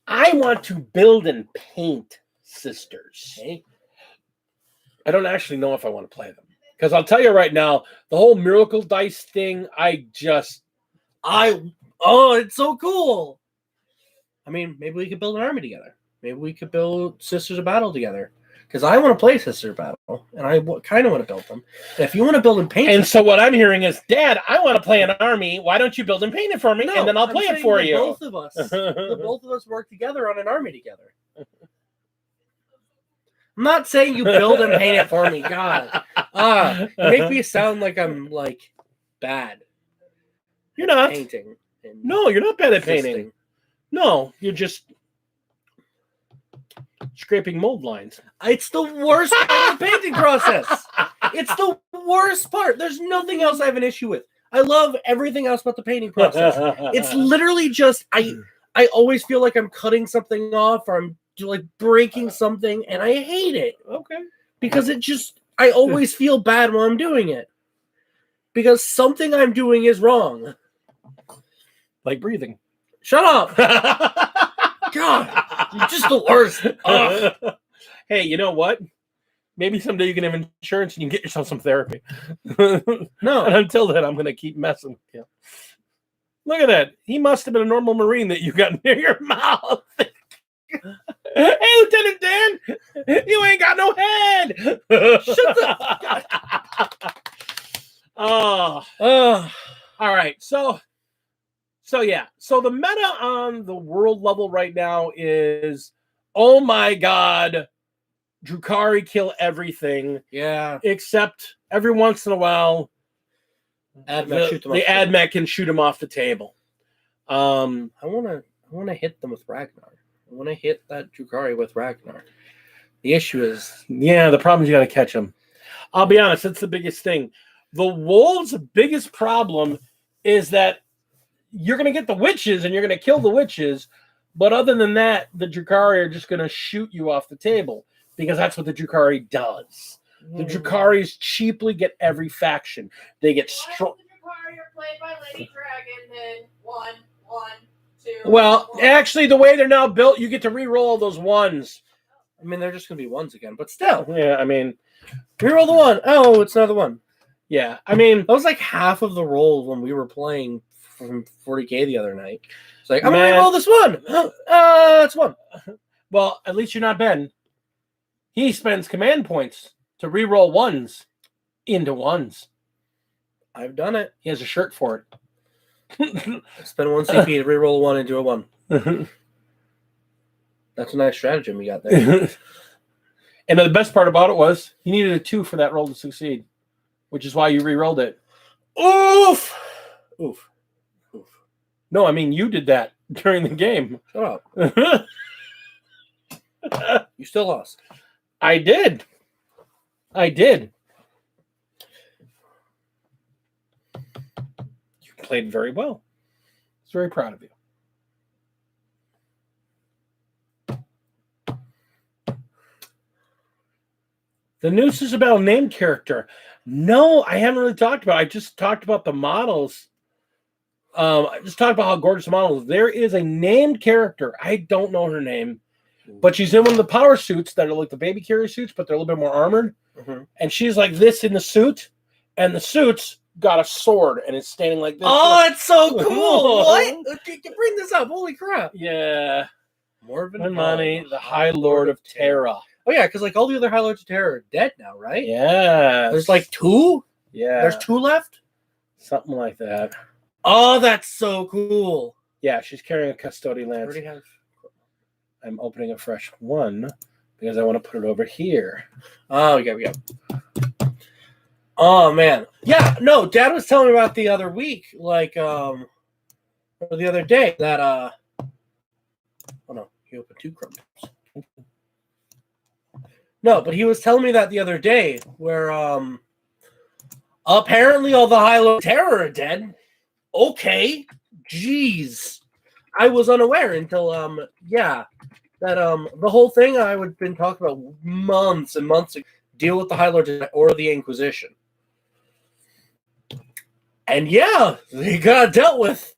Speaker 1: I want to build and paint Sisters.
Speaker 2: Okay.
Speaker 1: I don't actually know if I want to play them. Because I'll tell you right now, the whole Miracle Dice thing, it's
Speaker 2: so cool. I mean, maybe we could build an army together. Maybe we could build Sisters of Battle together. Because I want to play Sisters of Battle, and I kind of want to build them. And if you want to build and paint
Speaker 1: and so what I'm hearing is, Dad, I want to play an army. Why don't you build and paint it for me, and then I'll play it for you?
Speaker 2: Both of us. Both of us work together on an army together. I'm not saying you build and paint it for me. God. You make me sound like I'm, like, bad.
Speaker 1: You're not.
Speaker 2: Painting.
Speaker 1: No, you're not bad at painting. No, you're just scraping mold lines.
Speaker 2: It's the worst part of the painting process. It's the worst part. There's nothing else I have an issue with. I love everything else about the painting process. It's literally just I always feel like I'm cutting something off or I'm like breaking something, and I hate it.
Speaker 1: Okay.
Speaker 2: Because I always feel bad when I'm doing it. Because something I'm doing is wrong.
Speaker 1: Like breathing.
Speaker 2: Shut up. God, you're just the worst.
Speaker 1: Hey, you know what? Maybe someday you can have insurance and you can get yourself some therapy. No. And until then, I'm going to keep messing with you. Look at that. He must have been a normal Marine that you got near your mouth. Hey, Lieutenant Dan, you ain't got no head. Shut the... All right. So yeah. So the meta on the world level right now is, oh my God, Drukhari kill everything.
Speaker 2: Yeah.
Speaker 1: Except every once in a while,
Speaker 2: the
Speaker 1: AdMech can shoot him off the table.
Speaker 2: I want to hit them with Ragnar. I want to hit that Drukhari with Ragnar. The issue is...
Speaker 1: Yeah, the problem is you got to catch him. I'll be honest, that's the biggest thing. The Wolves' biggest problem is that you're going to get the witches and you're going to kill the witches, but other than that, the Drukhari are just going to shoot you off the table because that's what the Drukhari does. The Drukharis cheaply get every faction. They get strong.
Speaker 3: The Drukhari are played by Lady Dragon, then 1, 2.
Speaker 1: Well, actually, the way they're now built, you get to re-roll those ones.
Speaker 2: I mean, they're just going to be ones again, but still.
Speaker 1: Yeah, I mean,
Speaker 2: re-roll the one. Oh, it's another one.
Speaker 1: Yeah, I mean,
Speaker 2: that was like half of the rolls when we were playing from 40K the other night. It's like, I'm going to roll this one. That's one.
Speaker 1: Well, at least you're not Ben. He spends command points to re-roll ones into ones.
Speaker 2: I've done it.
Speaker 1: He has a shirt for it.
Speaker 2: Spend 1 CP to re-roll a 1 into a 1. That's a nice stratagem we got there.
Speaker 1: And the best part about it was you needed a 2 for that roll to succeed, which is why you re-rolled it.
Speaker 2: Oof.
Speaker 1: No, I mean, you did that during the game.
Speaker 2: Shut up. You still lost.
Speaker 1: I did. You played very well. I was very proud of you. The news is about a named character. No, I haven't really talked about it. I just talked about the models. I just talked about how gorgeous the models. There is a named character. I don't know her name, but she's in one of the power suits that are like the baby carrier suits, but they're a little bit more armored. Mm-hmm. And she's like this in the suit, and the suits got a sword and it's standing like this.
Speaker 2: Oh, it's so cool! What? Bring this up! Holy crap!
Speaker 1: Yeah.
Speaker 2: Morven
Speaker 1: Money, the High Lord of Terra.
Speaker 2: Oh yeah, because like all the other High Lords of Terra are dead now, right?
Speaker 1: Yeah.
Speaker 2: There's like 2.
Speaker 1: Yeah.
Speaker 2: There's 2 left.
Speaker 1: Something like that.
Speaker 2: Oh, that's so cool.
Speaker 1: Yeah, she's carrying a custodian lance. I'm opening a fresh one because I want to put it over here.
Speaker 2: Oh, yeah. Oh man, yeah. No, Dad was telling me about the other week, like or the other day that Oh no, he opened 2 crumbs. No, but he was telling me that the other day where apparently all the High Lords of Terror are dead. Okay. Jeez. I was unaware until that the whole thing I would been talking about months and months ago, deal with the High Lords or the Inquisition. And yeah, they got dealt with.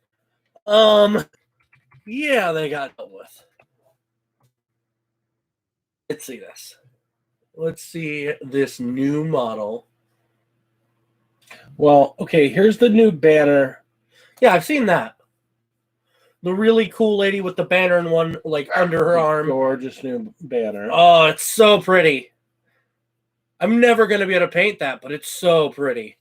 Speaker 2: Yeah, they got dealt with. Let's see this. Let's see this new model.
Speaker 1: Well, okay, here's the new banner.
Speaker 2: Yeah, I've seen that. The really cool lady with the banner in one, like, under her arm.
Speaker 1: Gorgeous new banner.
Speaker 2: Oh, it's so pretty. I'm never going to be able to paint that, but it's so pretty.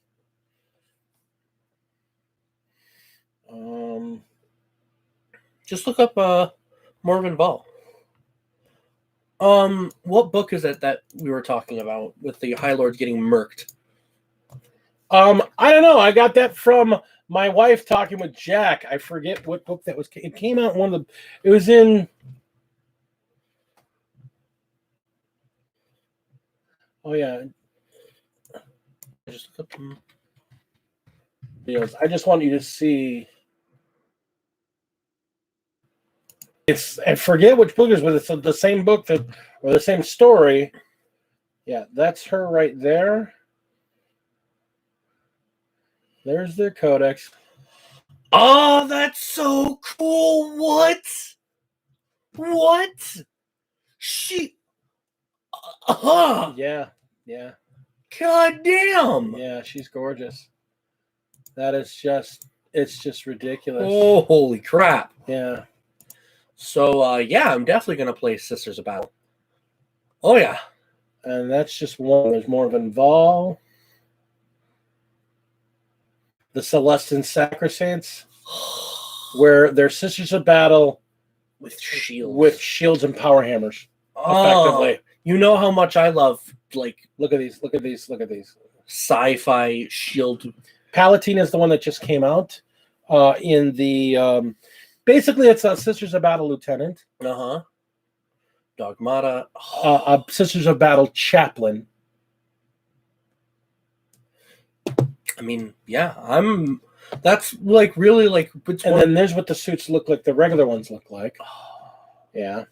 Speaker 2: Just look up Morven Ball. What book is it that we were talking about with the High Lords getting murked?
Speaker 1: I don't know. I got that from my wife talking with Jack. I forget what book that was. It came out in one of the. It was in. Oh yeah.
Speaker 2: Just look up
Speaker 1: videos. I just want you to see. I forget which book it is, but it's the same book or the same story. Yeah, that's her right there. There's their codex.
Speaker 2: Oh, that's so cool. What? She.
Speaker 1: Yeah.
Speaker 2: God damn.
Speaker 1: Yeah, she's gorgeous. That is it's just ridiculous.
Speaker 2: Oh, holy crap.
Speaker 1: Yeah.
Speaker 2: So, I'm definitely going to play Sisters of Battle. Oh, yeah.
Speaker 1: And that's just one. There's Morven Vol. The Celestin Sacrosaints, where they're Sisters of Battle
Speaker 2: with shields.
Speaker 1: With shields and power hammers. Effectively.
Speaker 2: You know how much I love, like,
Speaker 1: look at these.
Speaker 2: Sci-fi shield.
Speaker 1: Palatine is the one that just came out in the... basically, it's a Sisters of Battle Lieutenant.
Speaker 2: Dogmata.
Speaker 1: A Sisters of Battle Chaplain.
Speaker 2: I mean, yeah, that's like really like.
Speaker 1: And then there's what the suits look like. The regular ones look like. Yeah,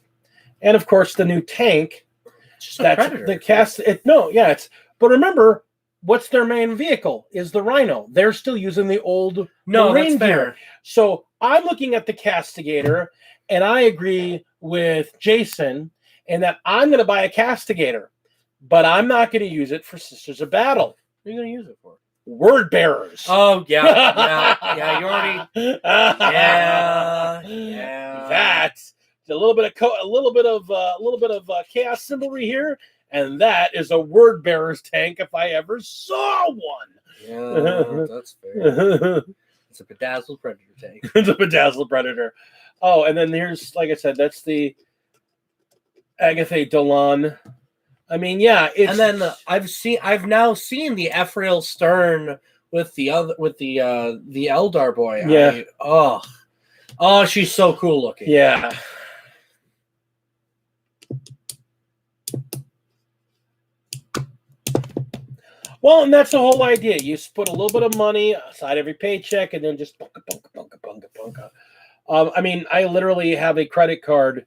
Speaker 1: and of course the new tank.
Speaker 2: It's just a Predator.
Speaker 1: The cast. But remember, what's their main vehicle? Is the Rhino. They're still using the old Marine gear. So I'm looking at the Castigator, and I agree with Jason in that I'm going to buy a Castigator, but I'm not going to use it for Sisters of Battle.
Speaker 2: What are you going to use it for?
Speaker 1: Word bearers.
Speaker 2: Oh yeah. You already. Yeah.
Speaker 1: That's a little bit of chaos symbolry here, and that is a word bearer's tank if I ever saw one.
Speaker 2: Yeah, that's fair. It's a bedazzled predator tank.
Speaker 1: It's a bedazzled predator. Oh, and then here's, like I said, that's the Agatha Dolan. I mean, yeah, it's...
Speaker 2: And then I've now seen the Ephrael Stern with the Eldar boy.
Speaker 1: Yeah.
Speaker 2: Oh, she's so cool looking.
Speaker 1: Yeah. Well, and that's the whole idea. You put a little bit of money aside every paycheck, and then just bunka. I mean, I literally have a credit card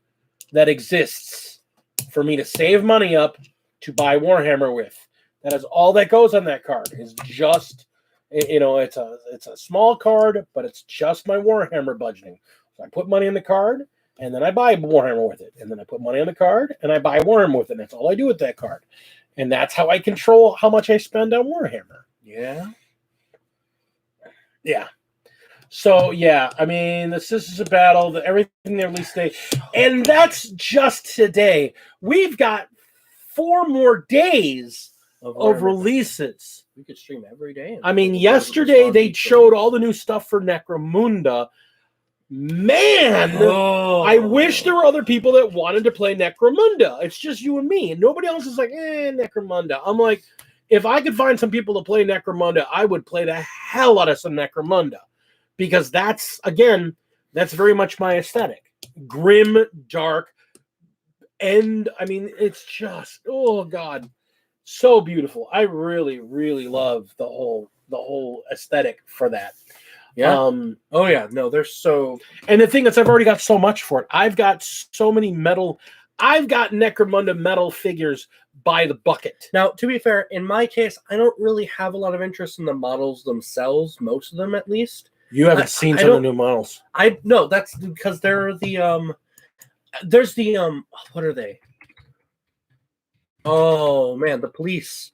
Speaker 1: that exists for me to save money up to buy Warhammer with. That is all that goes on that card. Is just, it's a small card, but it's just my Warhammer budgeting. So I put money in the card, and then I buy Warhammer with it, and then I put money on the card, and I buy Warhammer with it. And that's all I do with that card, and that's how I control how much I spend on Warhammer.
Speaker 2: Yeah.
Speaker 1: Yeah. So yeah, I mean, the Sisters of Battle, everything they released today, and that's just today. We've got 4 more days of releases.
Speaker 2: We could stream every day.
Speaker 1: I mean, yesterday they showed all the new stuff for Necromunda. Man, I wish there were other people that wanted to play Necromunda. It's just you and me, and nobody else is like, Necromunda. I'm like, if I could find some people to play Necromunda, I would play the hell out of some Necromunda. Because that's very much my aesthetic. Grim, dark, and I mean, it's just, oh God, so beautiful. I really, really love the whole aesthetic for that.
Speaker 2: Yeah. Oh yeah. No, they're so.
Speaker 1: And the thing is, I've already got so much for it. I've got so many metal. I've got Necromunda metal figures by the bucket.
Speaker 2: Now, to be fair, in my case, I don't really have a lot of interest in the models themselves. Most of them, at least.
Speaker 1: You haven't seen some of the new models.
Speaker 2: No, that's because they're the there's the what are they? Oh man, the police.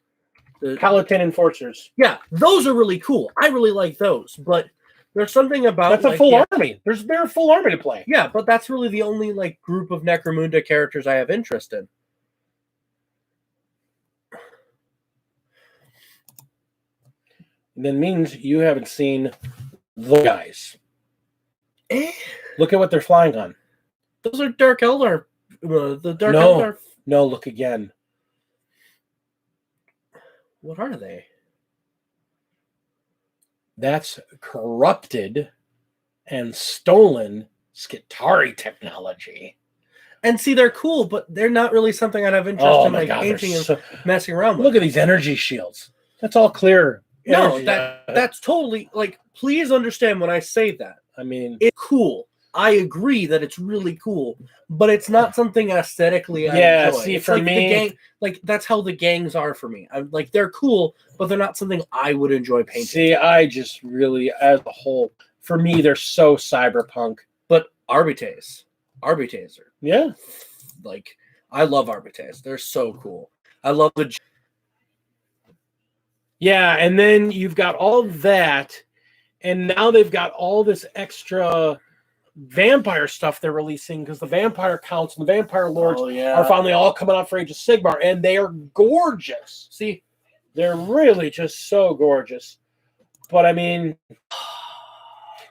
Speaker 2: The
Speaker 1: Paladin Enforcers.
Speaker 2: Yeah, those are really cool. I really like those, but there's something about
Speaker 1: that's a full army. They're a full army to play.
Speaker 2: Yeah, but that's really the only like group of Necromunda characters I have interest in.
Speaker 1: And that means you haven't seen the guys. Look at what they're flying on.
Speaker 2: Those are Dark Eldar. The Dark Eldar.
Speaker 1: No, look again.
Speaker 2: What are they?
Speaker 1: That's corrupted and stolen Skitarii technology.
Speaker 2: And see, they're cool, but they're not really something I'd have interest in like painting and messing around with.
Speaker 1: Look at these energy shields. That's all clear.
Speaker 2: No, that's totally like. Please understand when I say that.
Speaker 1: I mean,
Speaker 2: it's cool. I agree that it's really cool, but it's not something aesthetically I enjoy.
Speaker 1: See,
Speaker 2: it's
Speaker 1: for
Speaker 2: like
Speaker 1: me,
Speaker 2: the gang, like that's how the gangs are for me. I'm like they're cool, but they're not something I would enjoy painting.
Speaker 1: See, I just really, as a whole, for me, they're so cyberpunk.
Speaker 2: But Arbites are
Speaker 1: yeah,
Speaker 2: like I love Arbites. They're so cool. I love the.
Speaker 1: Yeah, and then you've got all that, and now they've got all this extra vampire stuff they're releasing because the vampire counts and the vampire lords are finally all coming out for Age of Sigmar, and they are gorgeous. See, they're really just so gorgeous. But I mean,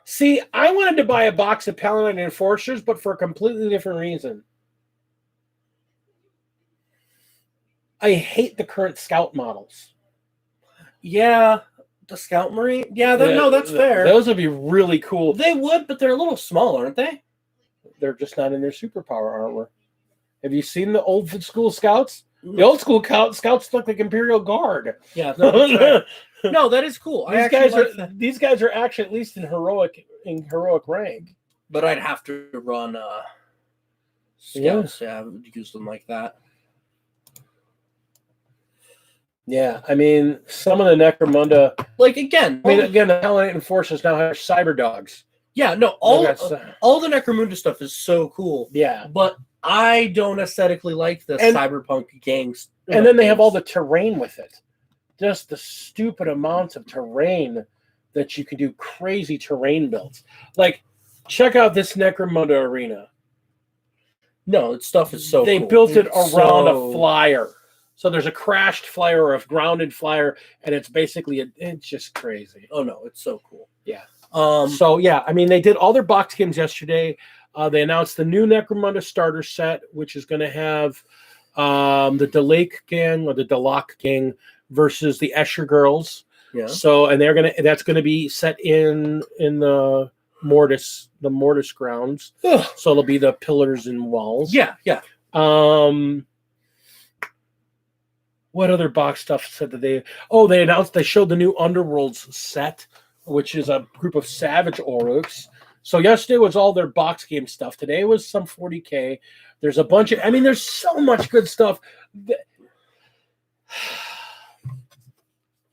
Speaker 1: see, I wanted to buy a box of Paladin Enforcers, but for a completely different reason. I hate the current Scout models.
Speaker 2: Yeah, the Scout Marine. Yeah, no, that's fair.
Speaker 1: Those would be really cool.
Speaker 2: They would, but they're a little small, aren't they?
Speaker 1: They're just not in their superpower armor. Have you seen the old school Scouts? The old school Scouts look like Imperial Guard.
Speaker 2: Yeah, no, no, that is cool.
Speaker 1: These guys are actually at least in heroic rank.
Speaker 2: But I'd have to run Scouts. Yeah, I would use them like that.
Speaker 1: Yeah, I mean, some of the Necromunda,
Speaker 2: the
Speaker 1: Paladin Enforcers now have cyber dogs.
Speaker 2: Yeah, no, all the Necromunda stuff is so cool.
Speaker 1: Yeah,
Speaker 2: but I don't aesthetically like the cyberpunk gangs.
Speaker 1: And then they have all the terrain with it. Just the stupid amounts of terrain that you can do crazy terrain builds. Like, check out this Necromunda arena.
Speaker 2: No, that stuff is so
Speaker 1: They
Speaker 2: cool.
Speaker 1: built it around a flyer. So there's a crashed flyer or a grounded flyer, and it's basically it's just crazy.
Speaker 2: Oh no, it's so cool.
Speaker 1: Yeah. So yeah, I mean, they did all their box games yesterday. They announced the new Necromunda starter set, which is going to have the Delake gang or the Delak gang versus the Escher girls.
Speaker 2: Yeah.
Speaker 1: So and that's gonna be set in the Mortis grounds.
Speaker 2: Ugh.
Speaker 1: So it'll be the pillars and walls.
Speaker 2: Yeah, yeah.
Speaker 1: What other box stuff said that they showed the new Underworlds set, which is a group of Savage Oryx. So yesterday was all their box game stuff. Today was some 40K. There's a bunch of, there's so much good stuff.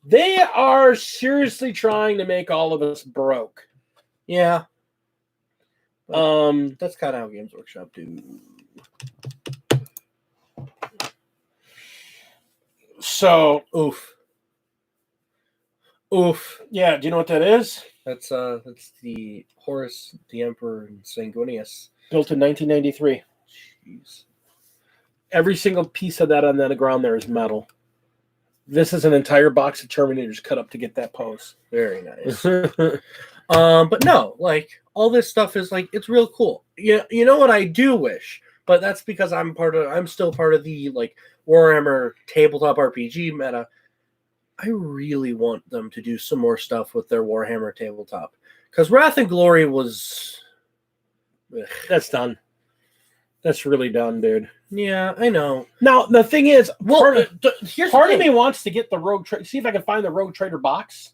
Speaker 1: They are seriously trying to make all of us broke.
Speaker 2: Yeah.
Speaker 1: That's
Speaker 2: kind of how Games Workshop do.
Speaker 1: So,
Speaker 2: oof. Oof.
Speaker 1: Yeah, do you know what that is?
Speaker 2: That's the Horus, the Emperor, and Sanguinius.
Speaker 1: Built in 1993.
Speaker 2: Jeez.
Speaker 1: Every single piece of that on the ground there is metal. This is an entire box of Terminators cut up to get that pose.
Speaker 2: Very nice. But no, like all this stuff is like it's real cool. You know what I do wish, but that's because I'm still part of the like Warhammer tabletop RPG meta. I really want them to do some more stuff with their Warhammer tabletop. Because Wrath and Glory was
Speaker 1: That's done. That's really done, dude.
Speaker 2: yeah, I know.
Speaker 1: Now the thing is,
Speaker 2: Well, here's
Speaker 1: part
Speaker 2: the
Speaker 1: of
Speaker 2: thing.
Speaker 1: me wants to get the Rogue Trader. See if I can find the Rogue Trader box,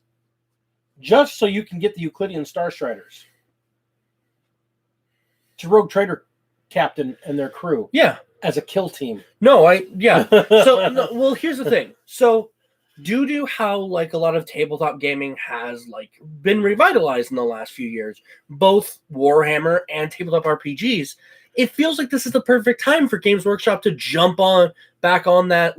Speaker 1: just so you can get the Euclidean Star Striders. It's a Rogue Trader captain and their crew.
Speaker 2: Yeah.
Speaker 1: As a kill team.
Speaker 2: No, So no, well, here's the thing. So due to how like a lot of tabletop gaming has like been revitalized in the last few years, both Warhammer and tabletop RPGs, it feels like this is the perfect time for Games Workshop to jump back on that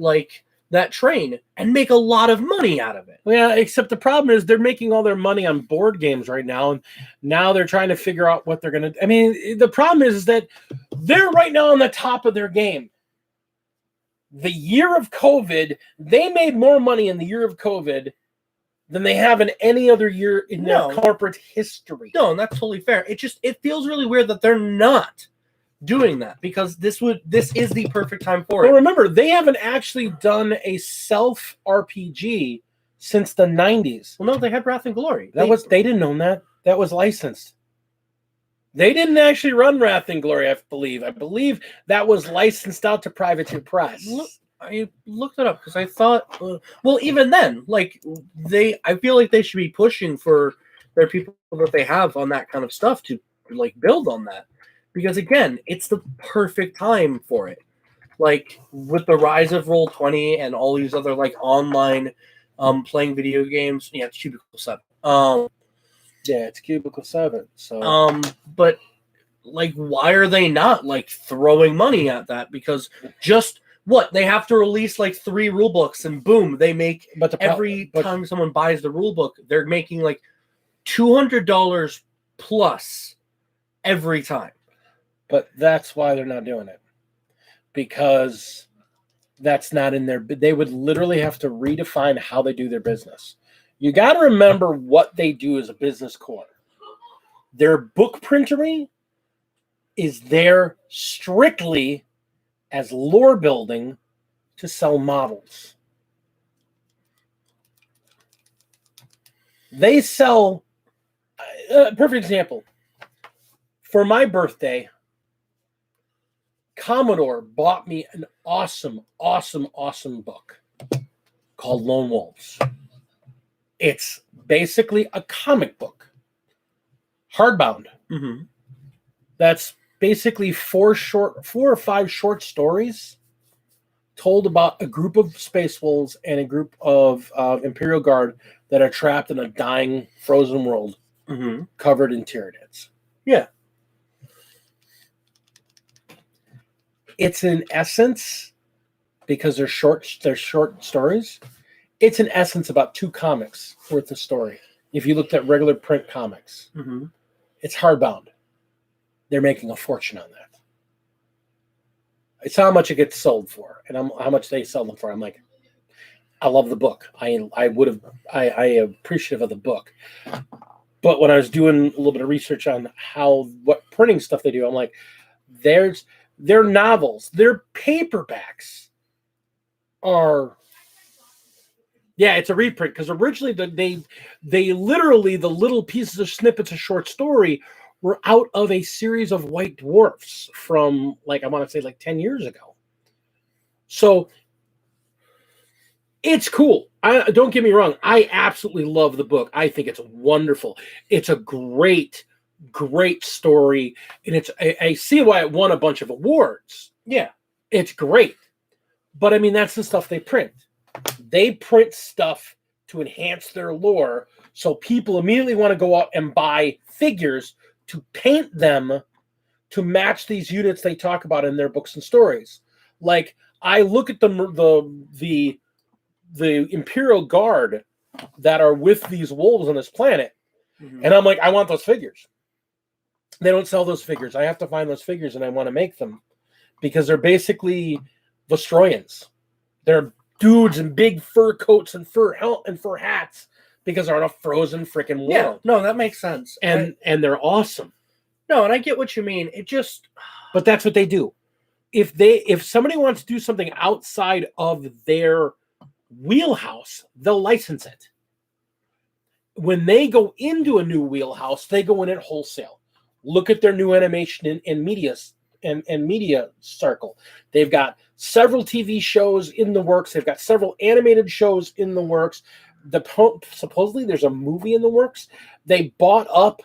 Speaker 2: train and make a lot of money out of it.
Speaker 1: Yeah, except the problem is they're making all their money on board games right now, and now they're trying to figure out what they're going to. I mean, the problem is that they're right now on the top of their game. The year of COVID, they made more money in the year of COVID than they have in any other year in their corporate history.
Speaker 2: No, and that's totally fair. It feels really weird that they're not doing that because this is the perfect time for it.
Speaker 1: Well, remember, they haven't actually done a self RPG since the 90s.
Speaker 2: Well, no, they had Wrath and Glory.
Speaker 1: They didn't own that. That was licensed. They didn't actually run Wrath and Glory, I believe. I believe that was licensed out to Privateer Press.
Speaker 2: I looked it up because I thought, well, even then, like I feel like they should be pushing for their people that they have on that kind of stuff to like build on that. Because again, it's the perfect time for it. Like with the rise of Roll20 and all these other like online playing video games. Yeah, it's Cubicle 7.
Speaker 1: Yeah, it's Cubicle 7. So
Speaker 2: but like why are they not like throwing money at that? Because just they have to release like 3 rule books and boom, they make every time someone buys the rule book, they're making like $200 plus every time.
Speaker 1: But that's why they're not doing it. Because that's not in their... They would literally have to redefine how they do their business. You got to remember what they do as a business core. Their book printery is there strictly as lore building to sell models. They sell... perfect example. For my birthday... Commodore bought me an awesome book called Lone Wolves. It's basically a comic book, hardbound.
Speaker 2: Mm-hmm.
Speaker 1: That's basically 4 or 5 short stories told about a group of space wolves and a group of Imperial Guard that are trapped in a dying frozen world, covered in Tyranids.
Speaker 2: Yeah.
Speaker 1: It's in essence, because they're short stories, it's in essence about 2 comics worth of story. If you looked at regular print comics, it's hardbound. They're making a fortune on that. It's how much it gets sold for, and how much they sell them for. I'm like, I love the book. I am appreciative of the book. But when I was doing a little bit of research on what printing stuff they do, I'm like, their novels, their paperbacks are, it's a reprint, because originally they literally, the little pieces of snippets of short story were out of a series of White Dwarfs from I want to say 10 years ago. So it's cool. Don't get me wrong. I absolutely love the book. I think it's wonderful. It's a great story, and I see why it won a bunch of awards.
Speaker 2: Yeah,
Speaker 1: it's great. But I mean, that's the stuff they print. They print stuff to enhance their lore, so people immediately want to go out and buy figures to paint them to match these units they talk about in their books and stories. Like, I look at the Imperial Guard that are with these wolves on this planet.
Speaker 2: Mhm.
Speaker 1: And I'm like, I want those figures. They don't sell those figures. I have to find those figures, and I want to make them because they're basically Vostroyans. They're dudes in big fur coats and fur hats because they're on a frozen freaking world.
Speaker 2: Yeah, no, that makes sense.
Speaker 1: And they're awesome.
Speaker 2: No, and I get what you mean. It just,
Speaker 1: but that's what they do. If somebody wants to do something outside of their wheelhouse, they'll license it. When they go into a new wheelhouse, they go in at wholesale. Look at their new animation and media circle. They've got several TV shows in the works. They've got several animated shows in the works. Supposedly there's a movie in the works. They bought up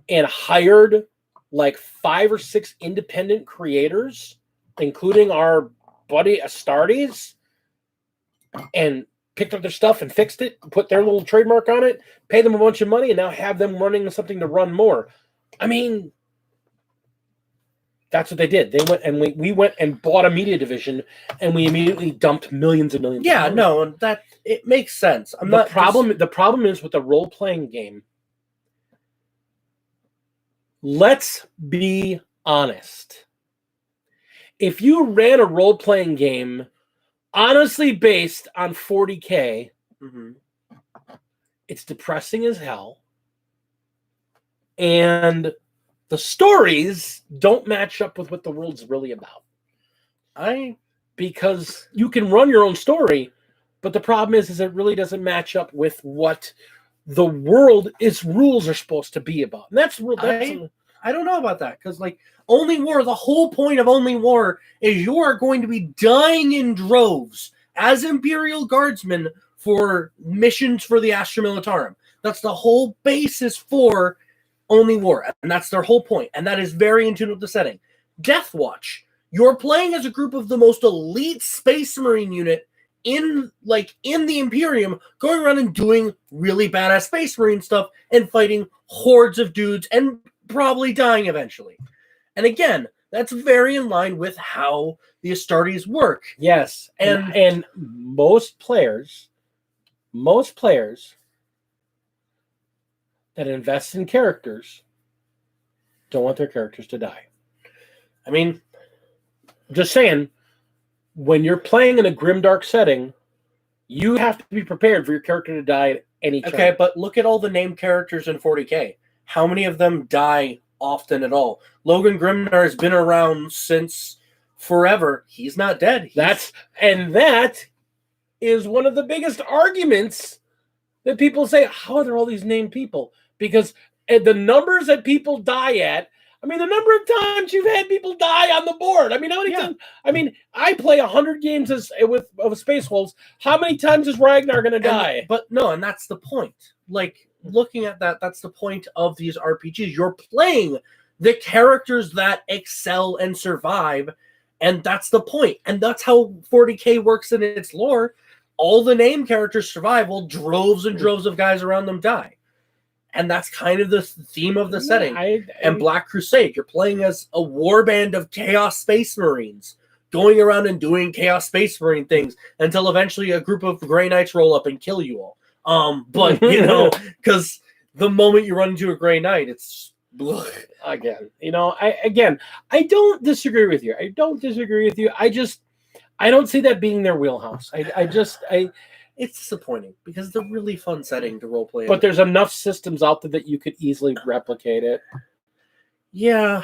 Speaker 1: and hired like 5 or 6 independent creators, including our buddy Astartes, and picked up their stuff and fixed it, put their little trademark on it, pay them a bunch of money, and now have them running something to run more. I mean, that's what they did. They went and we went and bought a media division, and we immediately dumped millions and millions.
Speaker 2: Yeah, no, and that it makes sense.
Speaker 1: The problem is with the role-playing game. Let's be honest. If you ran a role-playing game honestly based on 40K, it's depressing as hell. And the stories don't match up with what the world's really about. Because you can run your own story, but the problem is it really doesn't match up with what the its rules are supposed to be about. And
Speaker 2: I don't know about that, because like Only War, the whole point of Only War is you are going to be dying in droves as Imperial Guardsmen for missions for the Astra Militarum. That's the whole basis for Only War, and that's their whole point, and that is very in tune with the setting. Death Watch, you're playing as a group of the most elite Space Marine unit in the Imperium, going around and doing really badass Space Marine stuff and fighting hordes of dudes and probably dying eventually. And again, that's very in line with how the Astartes work.
Speaker 1: Yes, and most players that invest in characters don't want their characters to die. I mean, just saying, when you're playing in a grimdark setting, you have to be prepared for your character to die at any time.
Speaker 2: Okay, but look at all the named characters in 40K. How many of them die often at all? Logan Grimnar has been around since forever. He's not dead.
Speaker 1: That is one of the biggest arguments that people say, how are there all these named people? Because the numbers that people die at, I mean, the number of times you've had people die on the board. I mean, how many times? I mean, I play 100 games of Space Wolves. How many times is Ragnar going to die?
Speaker 2: But no, and that's the point. Like, looking at that's the point of these RPGs. You're playing the characters that excel and survive, and that's the point. And that's how 40K works in its lore. All the name characters survive while droves and droves of guys around them die. And that's kind of the theme of the setting. And Black Crusade, you're playing as a warband of Chaos Space Marines, going around and doing Chaos Space Marine things until eventually a group of Grey Knights roll up and kill you all. But, because the moment you run into a Grey Knight, it's...
Speaker 1: Again, I don't disagree with you. I don't see that being their wheelhouse.
Speaker 2: It's disappointing because it's a really fun setting to roleplay.
Speaker 1: But there's enough systems out there that you could easily replicate it.
Speaker 2: Yeah.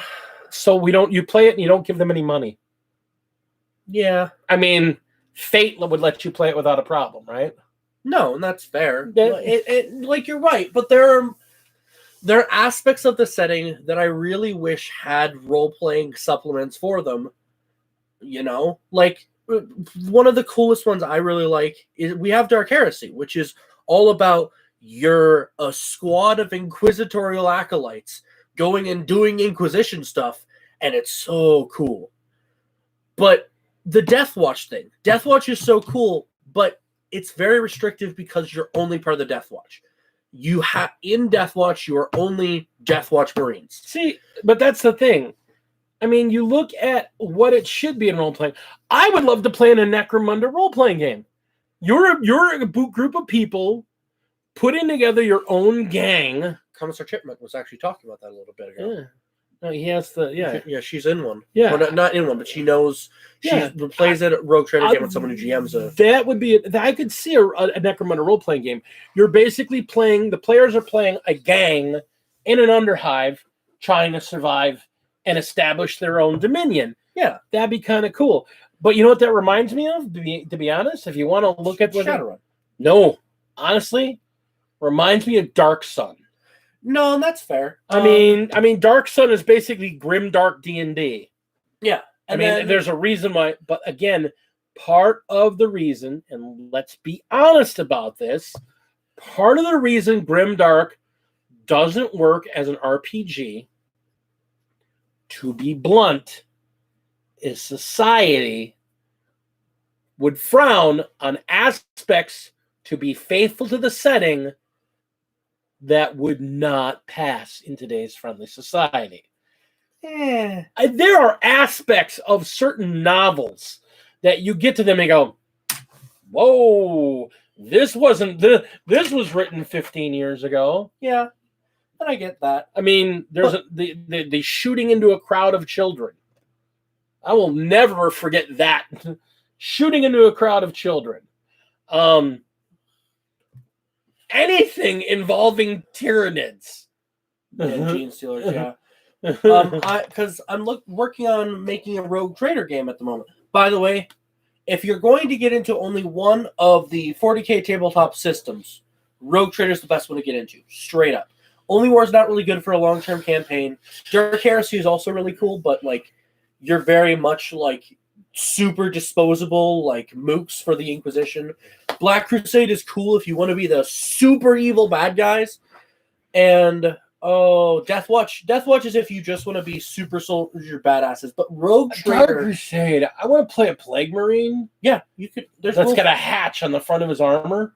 Speaker 1: So you play it and you don't give them any money.
Speaker 2: Yeah.
Speaker 1: I mean, Fate would let you play it without a problem, right?
Speaker 2: No, and that's fair. You're right, but there are aspects of the setting that I really wish had role-playing supplements for them. One of the coolest ones I really like is we have Dark Heresy, which is all about you're a squad of inquisitorial acolytes going and doing Inquisition stuff, and it's so cool. But the Death Watch thing, Death Watch is so cool, but it's very restrictive because you're only part of the Death Watch. In Death Watch, you are only Death Watch Marines.
Speaker 1: See, but that's the thing. I mean, you look at what it should be in role-playing. I would love to play in a Necromunda role-playing game. You're a group of people putting together your own gang.
Speaker 2: Commissar Chipmunk was actually talking about that a little bit ago.
Speaker 1: Yeah. No, he has the
Speaker 2: Yeah, she's in one.
Speaker 1: Yeah.
Speaker 2: Well, not in one, but she knows. She plays a Rogue Trader game with someone who GMs a.
Speaker 1: That would be. I could see a Necromunda role playing game. You're basically playing. The players are playing a gang in an underhive, trying to survive and establish their own dominion.
Speaker 2: Yeah,
Speaker 1: that'd be kind of cool. But you know what that reminds me of? To be honest, if you want to look at
Speaker 2: Shadowrun.
Speaker 1: No, honestly, reminds me of Dark Sun.
Speaker 2: No, that's fair.
Speaker 1: I mean, Dark Sun is basically grim dark D&D.
Speaker 2: Yeah,
Speaker 1: there's a reason why. But again, part of the reason, and let's be honest about this, part of the reason grim dark doesn't work as an RPG, to be blunt, is society would frown on aspects to be faithful to the setting that would not pass in today's friendly society. There are aspects of certain novels that you get to them and go, whoa, this was written 15 years ago.
Speaker 2: Yeah, and I get that.
Speaker 1: I mean, there's the shooting into a crowd of children. I will never forget that. Shooting into a crowd of children. Anything involving Tyranids.
Speaker 2: And Gene Stealers, yeah. Because I'm working on making a Rogue Trader game at the moment. By the way, if you're going to get into only one of the 40k tabletop systems, Rogue Trader is the best one to get into. Straight up. Only War is not really good for a long-term campaign. Dark Heresy is also really cool, but like you're very much like super disposable, like mooks for the Inquisition. Black Crusade is cool if you want to be the super evil bad guys. And Death Watch is if you just want to be super soldier badasses. But Rogue Trader,
Speaker 1: Dark Crusade. I want to play a Plague Marine.
Speaker 2: Yeah, you could.
Speaker 1: That's got a hatch on the front of his armor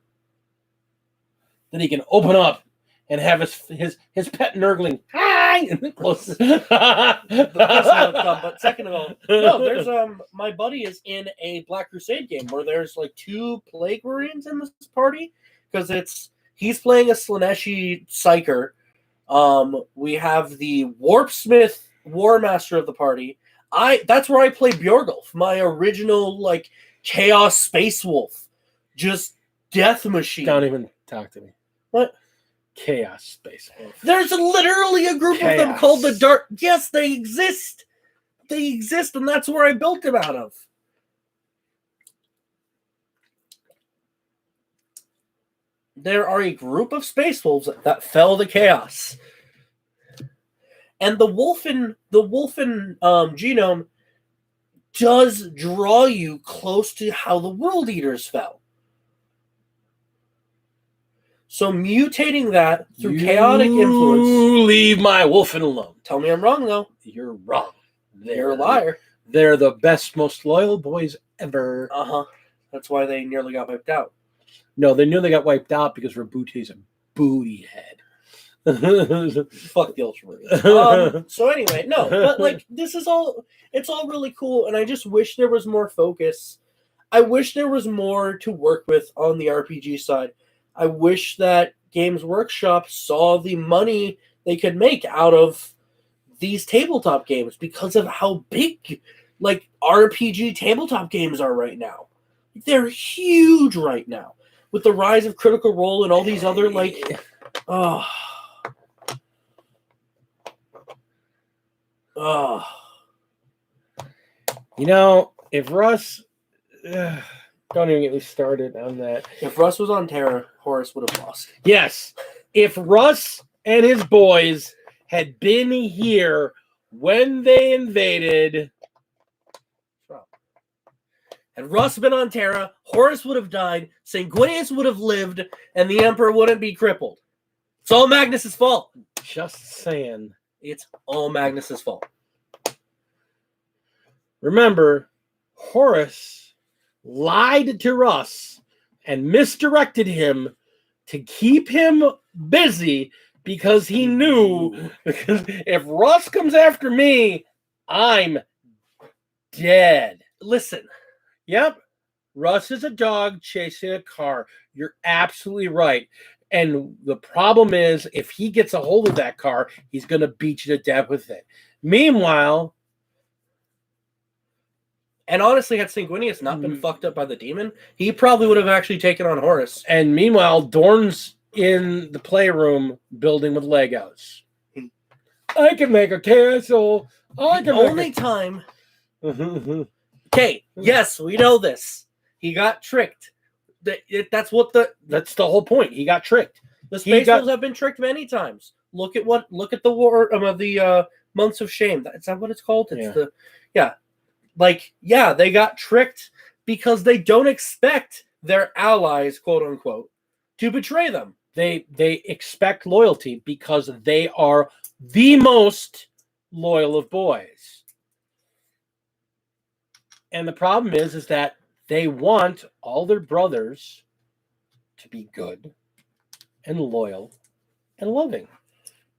Speaker 1: that he can open up and have his pet nurgling. Hi, and close.
Speaker 2: But second of all, no, there's my buddy is in a Black Crusade game where there's like 2 Plague Marines in this party because he's playing a Slaneshi Psyker. We have the Warpsmith War Master of the party. That's where I play Bjorgulf, my original like Chaos Space Wolf, just death machine.
Speaker 1: Don't even talk to me.
Speaker 2: What?
Speaker 1: Chaos Space Wolf.
Speaker 2: There's literally a group of them called the Dark. Yes, they exist. They exist, and that's where I built them out of. There are a group of space wolves that fell to chaos. And the Wolfen genome does draw you close to how the World Eaters fell. So mutating that through chaotic influence.
Speaker 1: You leave my Wolfen alone.
Speaker 2: Tell me I'm wrong, though.
Speaker 1: You're wrong.
Speaker 2: You're a liar.
Speaker 1: They're the best, most loyal boys ever.
Speaker 2: Uh-huh. That's why they nearly got wiped out.
Speaker 1: No, they nearly got wiped out because Rabuti's a booty head.
Speaker 2: Fuck the Ultramarines. So anyway, no, but like this is all, it's all really cool, and I just wish there was more focus. I wish there was more to work with on the RPG side. I wish that Games Workshop saw the money they could make out of these tabletop games because of how big like RPG tabletop games are right now. They're huge right now with the rise of Critical Role and all these other like
Speaker 1: You know, if Russ don't even get me started on that.
Speaker 2: If Russ was on Terra, Horus would have lost.
Speaker 1: Yes. If Russ and his boys had been here when they invaded.
Speaker 2: Had Russ been on Terra, Horus would have died, Sanguinius would have lived, and the Emperor wouldn't be crippled. It's all Magnus's fault.
Speaker 1: Just saying.
Speaker 2: It's all Magnus's fault.
Speaker 1: Remember, Horus lied to Russ and misdirected him to keep him busy because he knew because if Russ comes after me, I'm dead.
Speaker 2: Listen.
Speaker 1: Yep. Russ is a dog chasing a car. You're absolutely right. And the problem is, if he gets a hold of that car, he's going to beat you to death with it. Meanwhile,
Speaker 2: and honestly, had Sanguinius not been fucked up by the demon, he probably would have actually taken on Horus.
Speaker 1: And meanwhile, Dorn's in the playroom building with Legos. I can make a castle. I can
Speaker 2: Only
Speaker 1: make
Speaker 2: time.
Speaker 1: a...
Speaker 2: Okay, yes, we know this. He got tricked. That's the
Speaker 1: whole point. He got tricked.
Speaker 2: The Space Wolves have been tricked many times. Look at the war of the Months of Shame. Is that what it's called? It's they got tricked because they don't expect their allies, quote unquote, to betray them.
Speaker 1: They expect loyalty because they are the most loyal of boys. And the problem is that they want all their brothers to be good and loyal and loving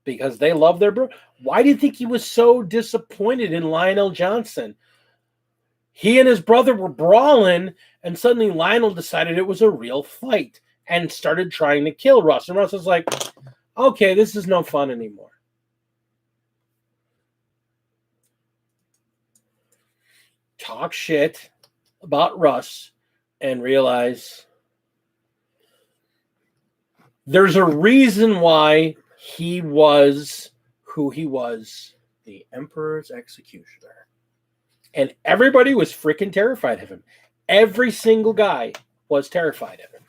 Speaker 1: because they love their brother. Why do you think he was so disappointed in Lionel Johnson? He and his brother were brawling, and suddenly Lionel decided it was a real fight and started trying to kill Russ. And Russ was like, okay, this is no fun anymore. Talk shit about Russ and realize there's a reason why he was who he was.
Speaker 2: The Emperor's executioner.
Speaker 1: And everybody was freaking terrified of him. Every single guy was terrified of him.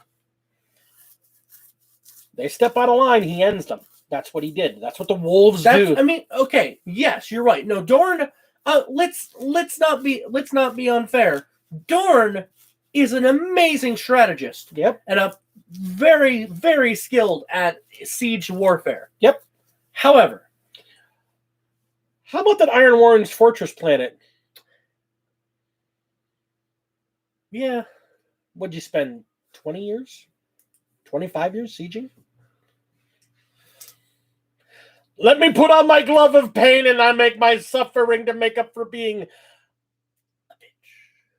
Speaker 1: They step out of line, he ends them. That's what he did. That's what the wolves do.
Speaker 2: I mean, okay, yes, you're right. No, Dorn. Let's not be unfair. Dorn is an amazing strategist.
Speaker 1: Yep.
Speaker 2: And a very, very skilled at siege warfare.
Speaker 1: Yep.
Speaker 2: However,
Speaker 1: how about that Iron Warren's fortress planet?
Speaker 2: Yeah.
Speaker 1: What'd you spend 20 years? 25 years sieging? Let me put on my glove of pain and I make my suffering to make up for being a bitch.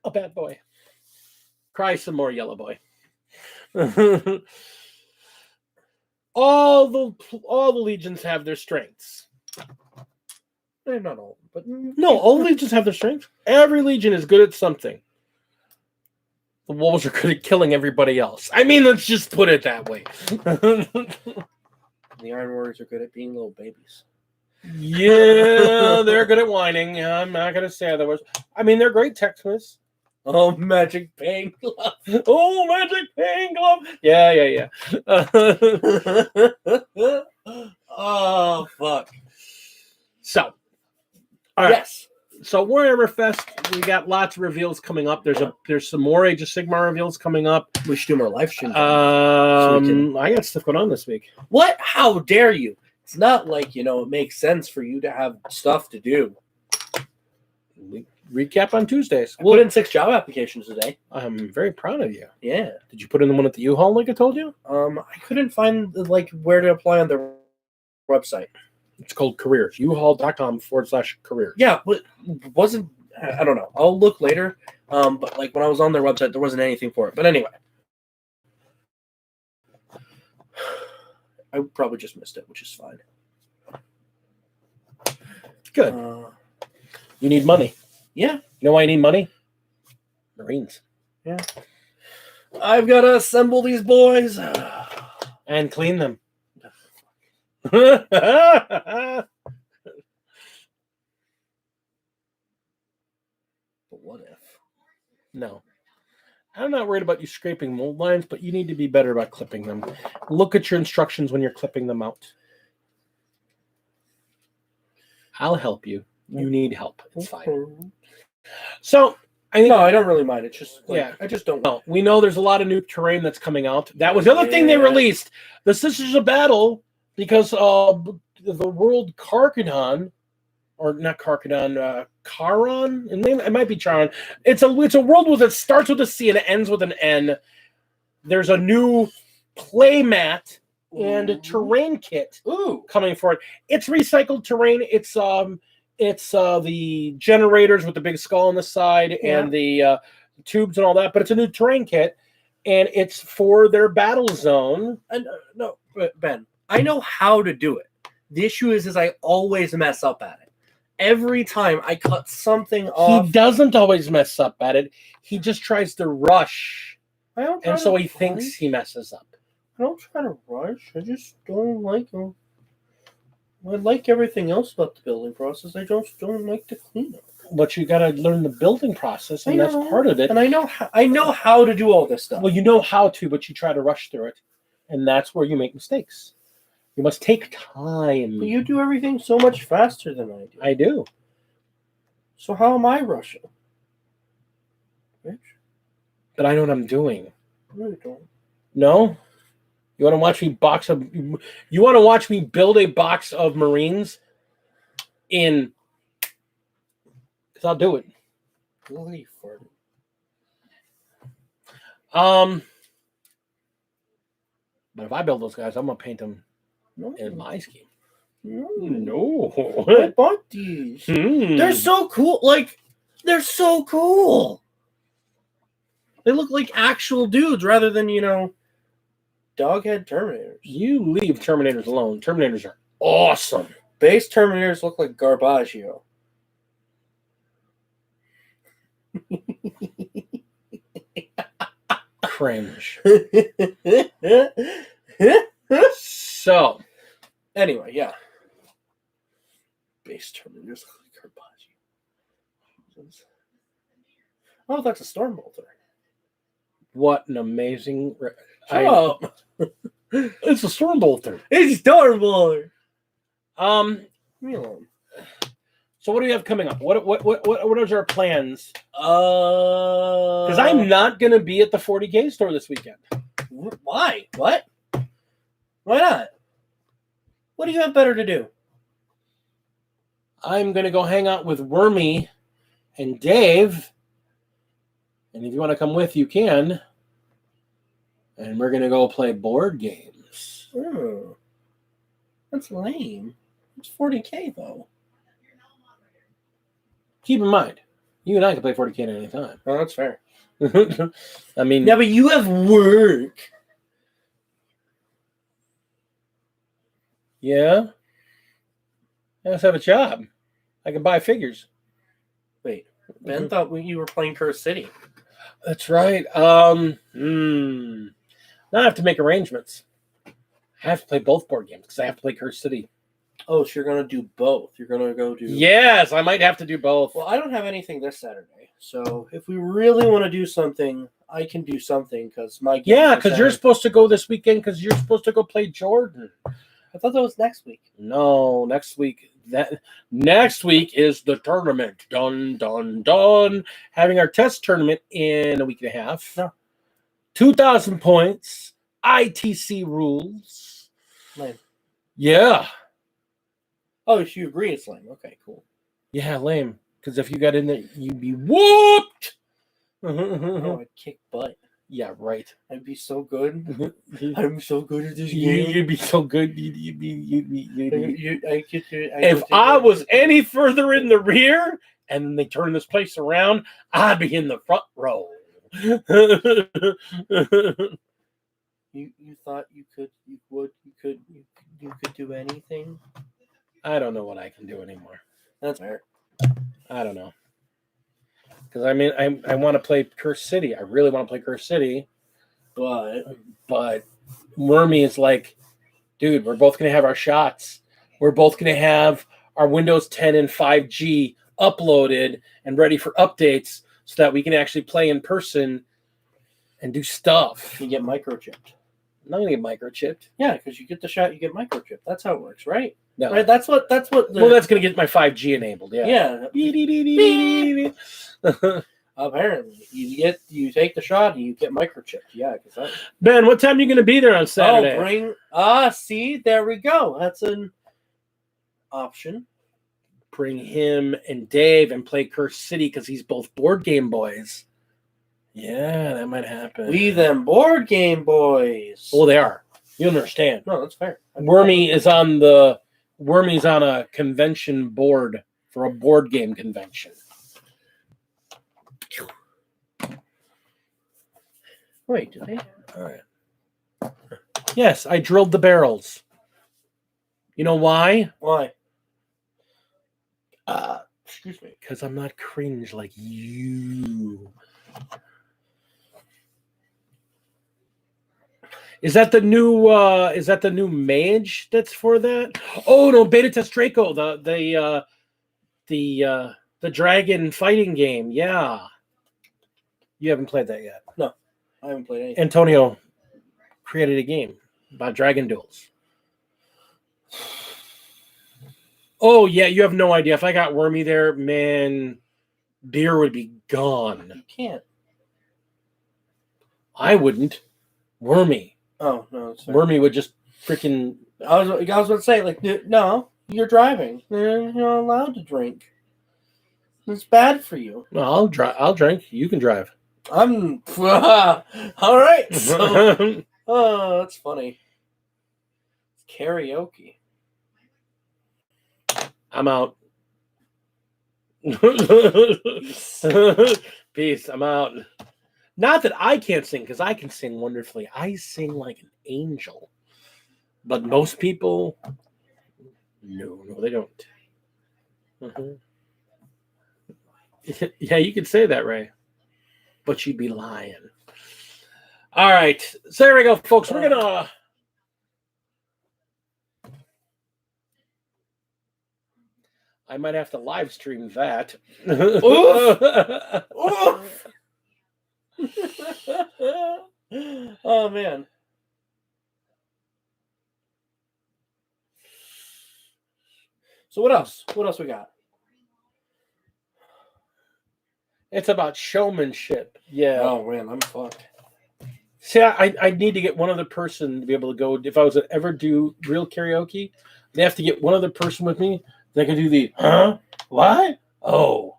Speaker 1: A bad boy. Cry some more, yellow boy. all the legions have their strengths.
Speaker 2: Not all, but
Speaker 1: no, all legions have their strengths. Every legion is good at something. The wolves are good at killing everybody else. I mean, let's just put it that way.
Speaker 2: The Iron Warriors are good at being little babies.
Speaker 1: Yeah, they're good at whining. I'm not going to say otherwise. I mean, they're great textmas.
Speaker 2: Oh, magic pain glove.
Speaker 1: Oh, magic pain glove. Yeah.
Speaker 2: Oh, fuck.
Speaker 1: So, all right.
Speaker 2: Yes.
Speaker 1: So WarHammerFest, we got lots of reveals coming up. There's some more Age of Sigmar reveals coming up.
Speaker 2: We should do more live streams.
Speaker 1: I got stuff going on this week.
Speaker 2: What? How dare you? It's not like, it makes sense for you to have stuff to do.
Speaker 1: Recap on Tuesdays.
Speaker 2: I put in 6 job applications today.
Speaker 1: I'm very proud of you.
Speaker 2: Yeah.
Speaker 1: Did you put in the one at the U-Haul like I told you?
Speaker 2: I couldn't find where to apply on their website.
Speaker 1: It's called careers. uhaul.com/careers.
Speaker 2: Yeah, but wasn't, I don't know. I'll look later. But when I was on their website, there wasn't anything for it. But anyway. I probably just missed it, which is fine.
Speaker 1: Good. You need money.
Speaker 2: Yeah.
Speaker 1: You know why you need money? Marines.
Speaker 2: Yeah. I've got to assemble these boys.
Speaker 1: And clean them. But
Speaker 2: what if?
Speaker 1: No. I'm not worried about you scraping mold lines, but you need to be better about clipping them. Look at your instructions when you're clipping them out. I'll help you. You need help. It's fine. So, I
Speaker 2: don't really mind. It's just I just don't know.
Speaker 1: We know there's a lot of new terrain that's coming out. That was the other thing they released. The Sisters of Battle, because the world Karkadon, or not Karkadon, Charon, and it might be Charon. It's a world that starts with a C and it ends with an N. There's a new play mat and a terrain kit coming for it. It's recycled terrain. It's the generators with the big skull on the side and the tubes and all that, but it's a new terrain kit. and it's for their battle zone.
Speaker 2: And no, Ben, I know how to do it. The issue is I always mess up at it. Every time I cut something off.
Speaker 1: He doesn't always mess up at it. He just tries to rush, and so he thinks he messes up.
Speaker 2: I don't try to rush. I just don't like them. I like everything else about the building process. I just don't like the cleanup.
Speaker 1: But you got to learn the building process, and that's part of it.
Speaker 2: And I know how to do all this stuff.
Speaker 1: Well, you know how to, but you try to rush through it, and that's where you make mistakes. You must take time.
Speaker 2: But you do everything so much faster than I do.
Speaker 1: I do.
Speaker 2: So how am I rushing? Bitch.
Speaker 1: But I know what I'm doing.
Speaker 2: No, you don't.
Speaker 1: No? You want to watch me You want to watch me build a box of Marines in... Because I'll do it.
Speaker 2: Really farted.
Speaker 1: But if I build those guys, I'm going to paint them in my scheme. No.
Speaker 2: I bought these. They're so cool. They're so cool. They look like actual dudes rather than, doghead Terminators.
Speaker 1: You leave Terminators alone. Terminators are awesome.
Speaker 2: Base Terminators look like Garbaggio.
Speaker 1: Cringe. So,
Speaker 2: anyway, yeah. Base Terminators look like Garbaggio. Oh, that's a Stormbolter.
Speaker 1: What an amazing...
Speaker 2: Shut up.
Speaker 1: It's a Stormbolter.
Speaker 2: It's Stormbolter.
Speaker 1: Leave
Speaker 2: me alone.
Speaker 1: So what do we have coming up? What are our plans?
Speaker 2: Because
Speaker 1: Because I'm not going to be at the 40K store this weekend.
Speaker 2: Why? What? Why not? What do you have better to do?
Speaker 1: I'm going to go hang out with Wormy and Dave. And if you want to come with, you can. And we're going to go play board games.
Speaker 2: Oh, that's lame. It's 40K, though.
Speaker 1: Keep in mind, you and I can play 40K at any time.
Speaker 2: Oh, that's fair.
Speaker 1: I mean...
Speaker 2: Yeah, but you have work.
Speaker 1: Yeah? I just have a job. I can buy figures.
Speaker 2: Wait, Ben thought you were playing Curse City.
Speaker 1: That's right. Now I have to make arrangements. I have to play both board games because I have to play Curse City.
Speaker 2: Oh, so you're going to do both. You're going to go do...
Speaker 1: Yes, I might have to do both.
Speaker 2: Well, I don't have anything this Saturday. So if we really want to do something, I can do something because my game...
Speaker 1: Yeah, because you're supposed to go this weekend because you're supposed to go play Jordan.
Speaker 2: I thought that was next week.
Speaker 1: No, next week. Next week is the tournament. Dun, dun, dun. Having our test tournament in a week and a half.
Speaker 2: No.
Speaker 1: 2,000 points. ITC rules.
Speaker 2: Lame.
Speaker 1: Yeah.
Speaker 2: Oh, so you agree it's lame. Okay, cool.
Speaker 1: Yeah, lame. Because if you got in there, you'd be whooped.
Speaker 2: Oh, I'd kick butt.
Speaker 1: Yeah, right.
Speaker 2: I'd be so good. I'm so good at this game.
Speaker 1: You'd be so good. If I was any further in the rear and then they turn this place around, I'd be in the front row.
Speaker 2: You thought you could do anything?
Speaker 1: I don't know what I can do anymore.
Speaker 2: That's fair.
Speaker 1: I don't know. Because I mean, I want to play Curse City. I really want to play Curse City. But Wormy is like, dude, we're both going to have our shots. We're both going to have our Windows 10 and 5G uploaded and ready for updates so that we can actually play in person and do stuff.
Speaker 2: You get microchipped.
Speaker 1: I'm not going to get microchipped.
Speaker 2: Yeah, because you get the shot, you get microchipped. That's how it works, right?
Speaker 1: No.
Speaker 2: Right. That's what.
Speaker 1: Well, that's going to get my 5G enabled. Yeah.
Speaker 2: Yeah. Apparently, you take the shot and you get microchipped. Yeah.
Speaker 1: Ben, what time are you going to be there on Saturday?
Speaker 2: See, there we go. That's an option.
Speaker 1: Bring him and Dave and play Curse City because he's both board game boys. Yeah, that might happen.
Speaker 2: We them board game boys.
Speaker 1: Well, they are. You understand.
Speaker 2: No, that's fair.
Speaker 1: Wormy's on a convention board for a board game convention.
Speaker 2: Wait, did they?
Speaker 1: All right. Yes, I drilled the barrels. You know why?
Speaker 2: Why? Excuse me.
Speaker 1: Because I'm not cringe like you. Is that the new mage that's for that? Oh no, Beta Test Draco, the dragon fighting game. Yeah. You haven't played that yet.
Speaker 2: No, I haven't played anything.
Speaker 1: Antonio created a game about dragon duels. Oh yeah, you have no idea. If I got Wormy there, man, beer would be gone.
Speaker 2: You can't.
Speaker 1: I wouldn't. Wormy.
Speaker 2: Oh no, it's
Speaker 1: Wormy would just freaking.
Speaker 2: I was about to say, like, no, you're driving. You're not allowed to drink. It's bad for you.
Speaker 1: No, I'll drink. You can drive.
Speaker 2: I'm all right. So, oh, that's funny. It's karaoke.
Speaker 1: I'm out. Peace. I'm out. Not that I can't sing, because I can sing wonderfully. I sing like an angel. But most people, no, they don't. Yeah, you could say that, Ray. But you'd be lying. All right. So there we go, folks. We're going to... I might have to live stream that.
Speaker 2: Oof. Oh man. So what else? What else we got?
Speaker 1: It's about showmanship. Yeah.
Speaker 2: Oh man, I'm fucked.
Speaker 1: See, I need to get one other person to be able to go. If I was to ever do real karaoke, they have to get one other person with me that can do the, huh? What? Oh.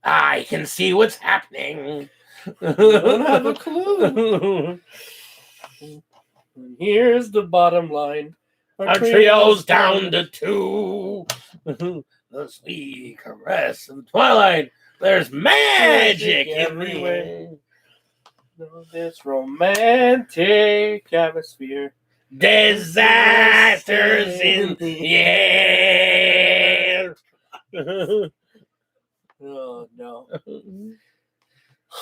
Speaker 1: I can see what's happening.
Speaker 2: I don't have a clue. Here's the bottom line.
Speaker 1: Our trio's down to 2. The sweet caress of twilight. There's magic everywhere.
Speaker 2: This romantic atmosphere.
Speaker 1: Disasters in the air.
Speaker 2: Oh no.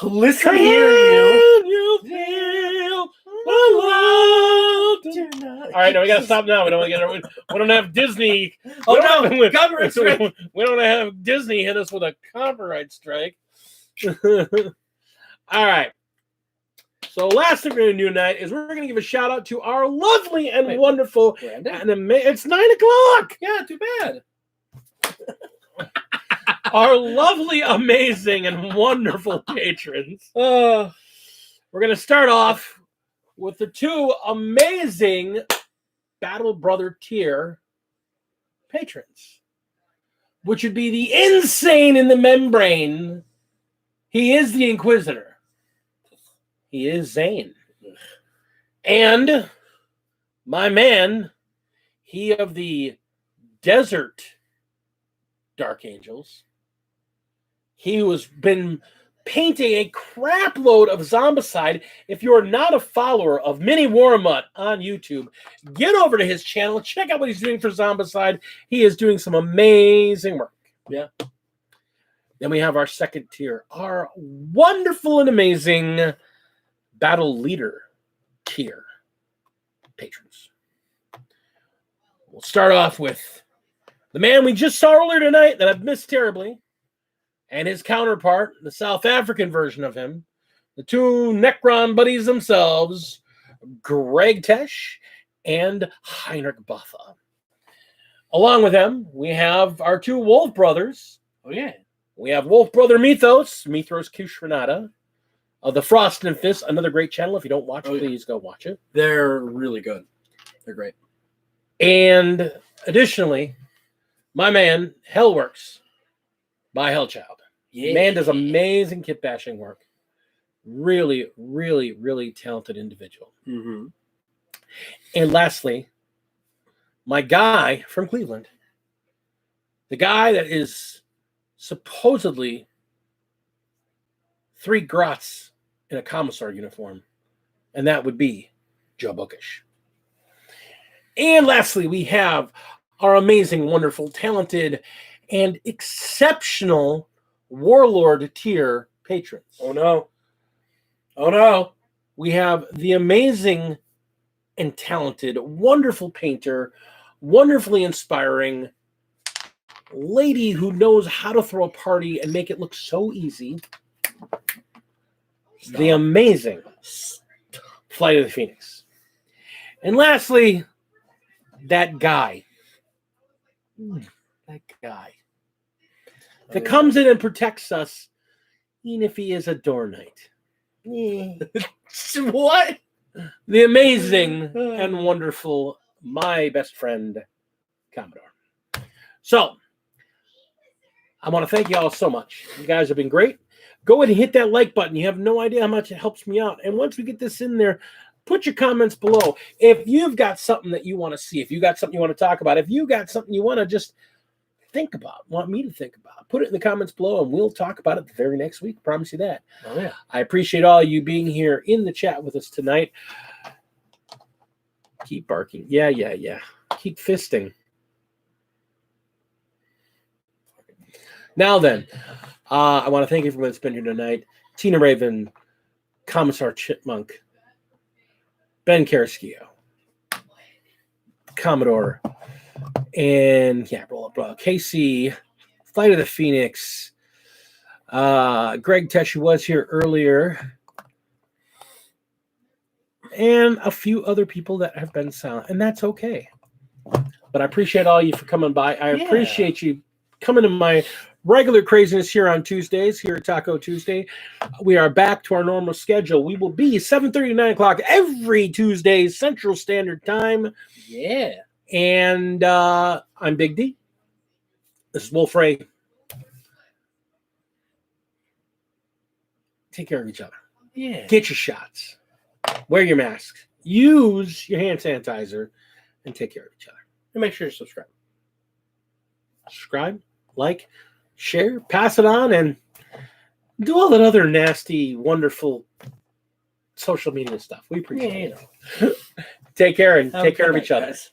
Speaker 2: Listen here, you.
Speaker 1: Feel the love tonight. All right, no, we gotta stop now. We don't have Disney.
Speaker 2: Oh no, copyright strike.
Speaker 1: We don't have Disney hit us with a copyright strike. All right. So last thing we're going to do tonight is we're going to give a shout out to our lovely and wonderful and it's 9:00.
Speaker 2: Yeah, too bad.
Speaker 1: Our lovely, amazing, and wonderful patrons. We're going to start off with the 2 amazing Battle Brother tier patrons, which would be the insane in the membrane. He is the Inquisitor. He is Zane. And my man, he of the Desert Dark Angels. He who has been painting a crap load of zombicide. If you're not a follower of Mini Warmutt on YouTube, get over to his channel. Check out what he's doing for zombicide. He is doing some amazing work.
Speaker 2: Yeah.
Speaker 1: Then we have our second tier, our wonderful and amazing Battle Leader tier patrons. We'll start off with the man we just saw earlier tonight that I've missed terribly, and his counterpart, the South African version of him, the 2 Necron buddies themselves, Greg Tesh and Heinrich Buffa. Along with them, we have our 2 Wolf brothers.
Speaker 2: Oh yeah.
Speaker 1: We have Wolf Brother Mythos Kushranada, of the Frost and Fist, another great channel. If you don't watch it, please go watch it.
Speaker 2: They're really good. They're great.
Speaker 1: And additionally, my man, Hellworks by Hellchild.
Speaker 2: Yeah.
Speaker 1: Man does amazing kit bashing work. Really, really, really talented individual.
Speaker 2: Mm-hmm.
Speaker 1: And lastly, my guy from Cleveland. The guy that is supposedly 3 grots in a commissar uniform, and that would be Joe Bookish. And lastly, we have our amazing, wonderful, talented, and exceptional Warlord tier patrons.
Speaker 2: Oh no. Oh no.
Speaker 1: We have the amazing and talented, wonderful painter, wonderfully inspiring lady who knows how to throw a party and make it look so easy.
Speaker 2: Stop.
Speaker 1: The amazing Flight of the Phoenix. And lastly, that guy. That guy that comes in and protects us, even if he is a door knight.
Speaker 2: What?
Speaker 1: The amazing and wonderful, my best friend, Commodore. So, I want to thank you all so much. You guys have been great. Go ahead and hit that like button. You have no idea how much it helps me out. And once we get this in there, put your comments below. If you've got something that you want to see, if you got something you want to talk about, if you got something you want to just think about, want me to think about, put it in the comments below and we'll talk about it the very next week. Promise you that.
Speaker 2: Oh, yeah.
Speaker 1: I appreciate all you being here in the chat with us tonight. Keep barking. Yeah. Keep fisting. Now then, I want to thank everyone that's been here tonight. Tina Raven, Commissar Chipmunk, Ben Carrasquillo, Commodore, and Casey, Flight of the Phoenix, Greg Tesh, was here earlier, and a few other people that have been silent, and that's okay. But I appreciate all you for coming by. I appreciate you coming to my regular craziness here on Tuesdays, here at Taco Tuesday. We are back to our normal schedule. We will be 7:30 to 9 o'clock every Tuesday, Central Standard Time.
Speaker 2: Yeah.
Speaker 1: And I'm Big D. This is Wolf Ray. Take care of each other.
Speaker 2: Yeah.
Speaker 1: Get your shots. Wear your masks. Use your hand sanitizer. And take care of each other.
Speaker 2: And make sure to subscribe.
Speaker 1: Subscribe, like, share, pass it on, and do all that other nasty, wonderful social media stuff. We appreciate it. Take care and take care of each other.
Speaker 2: Guys.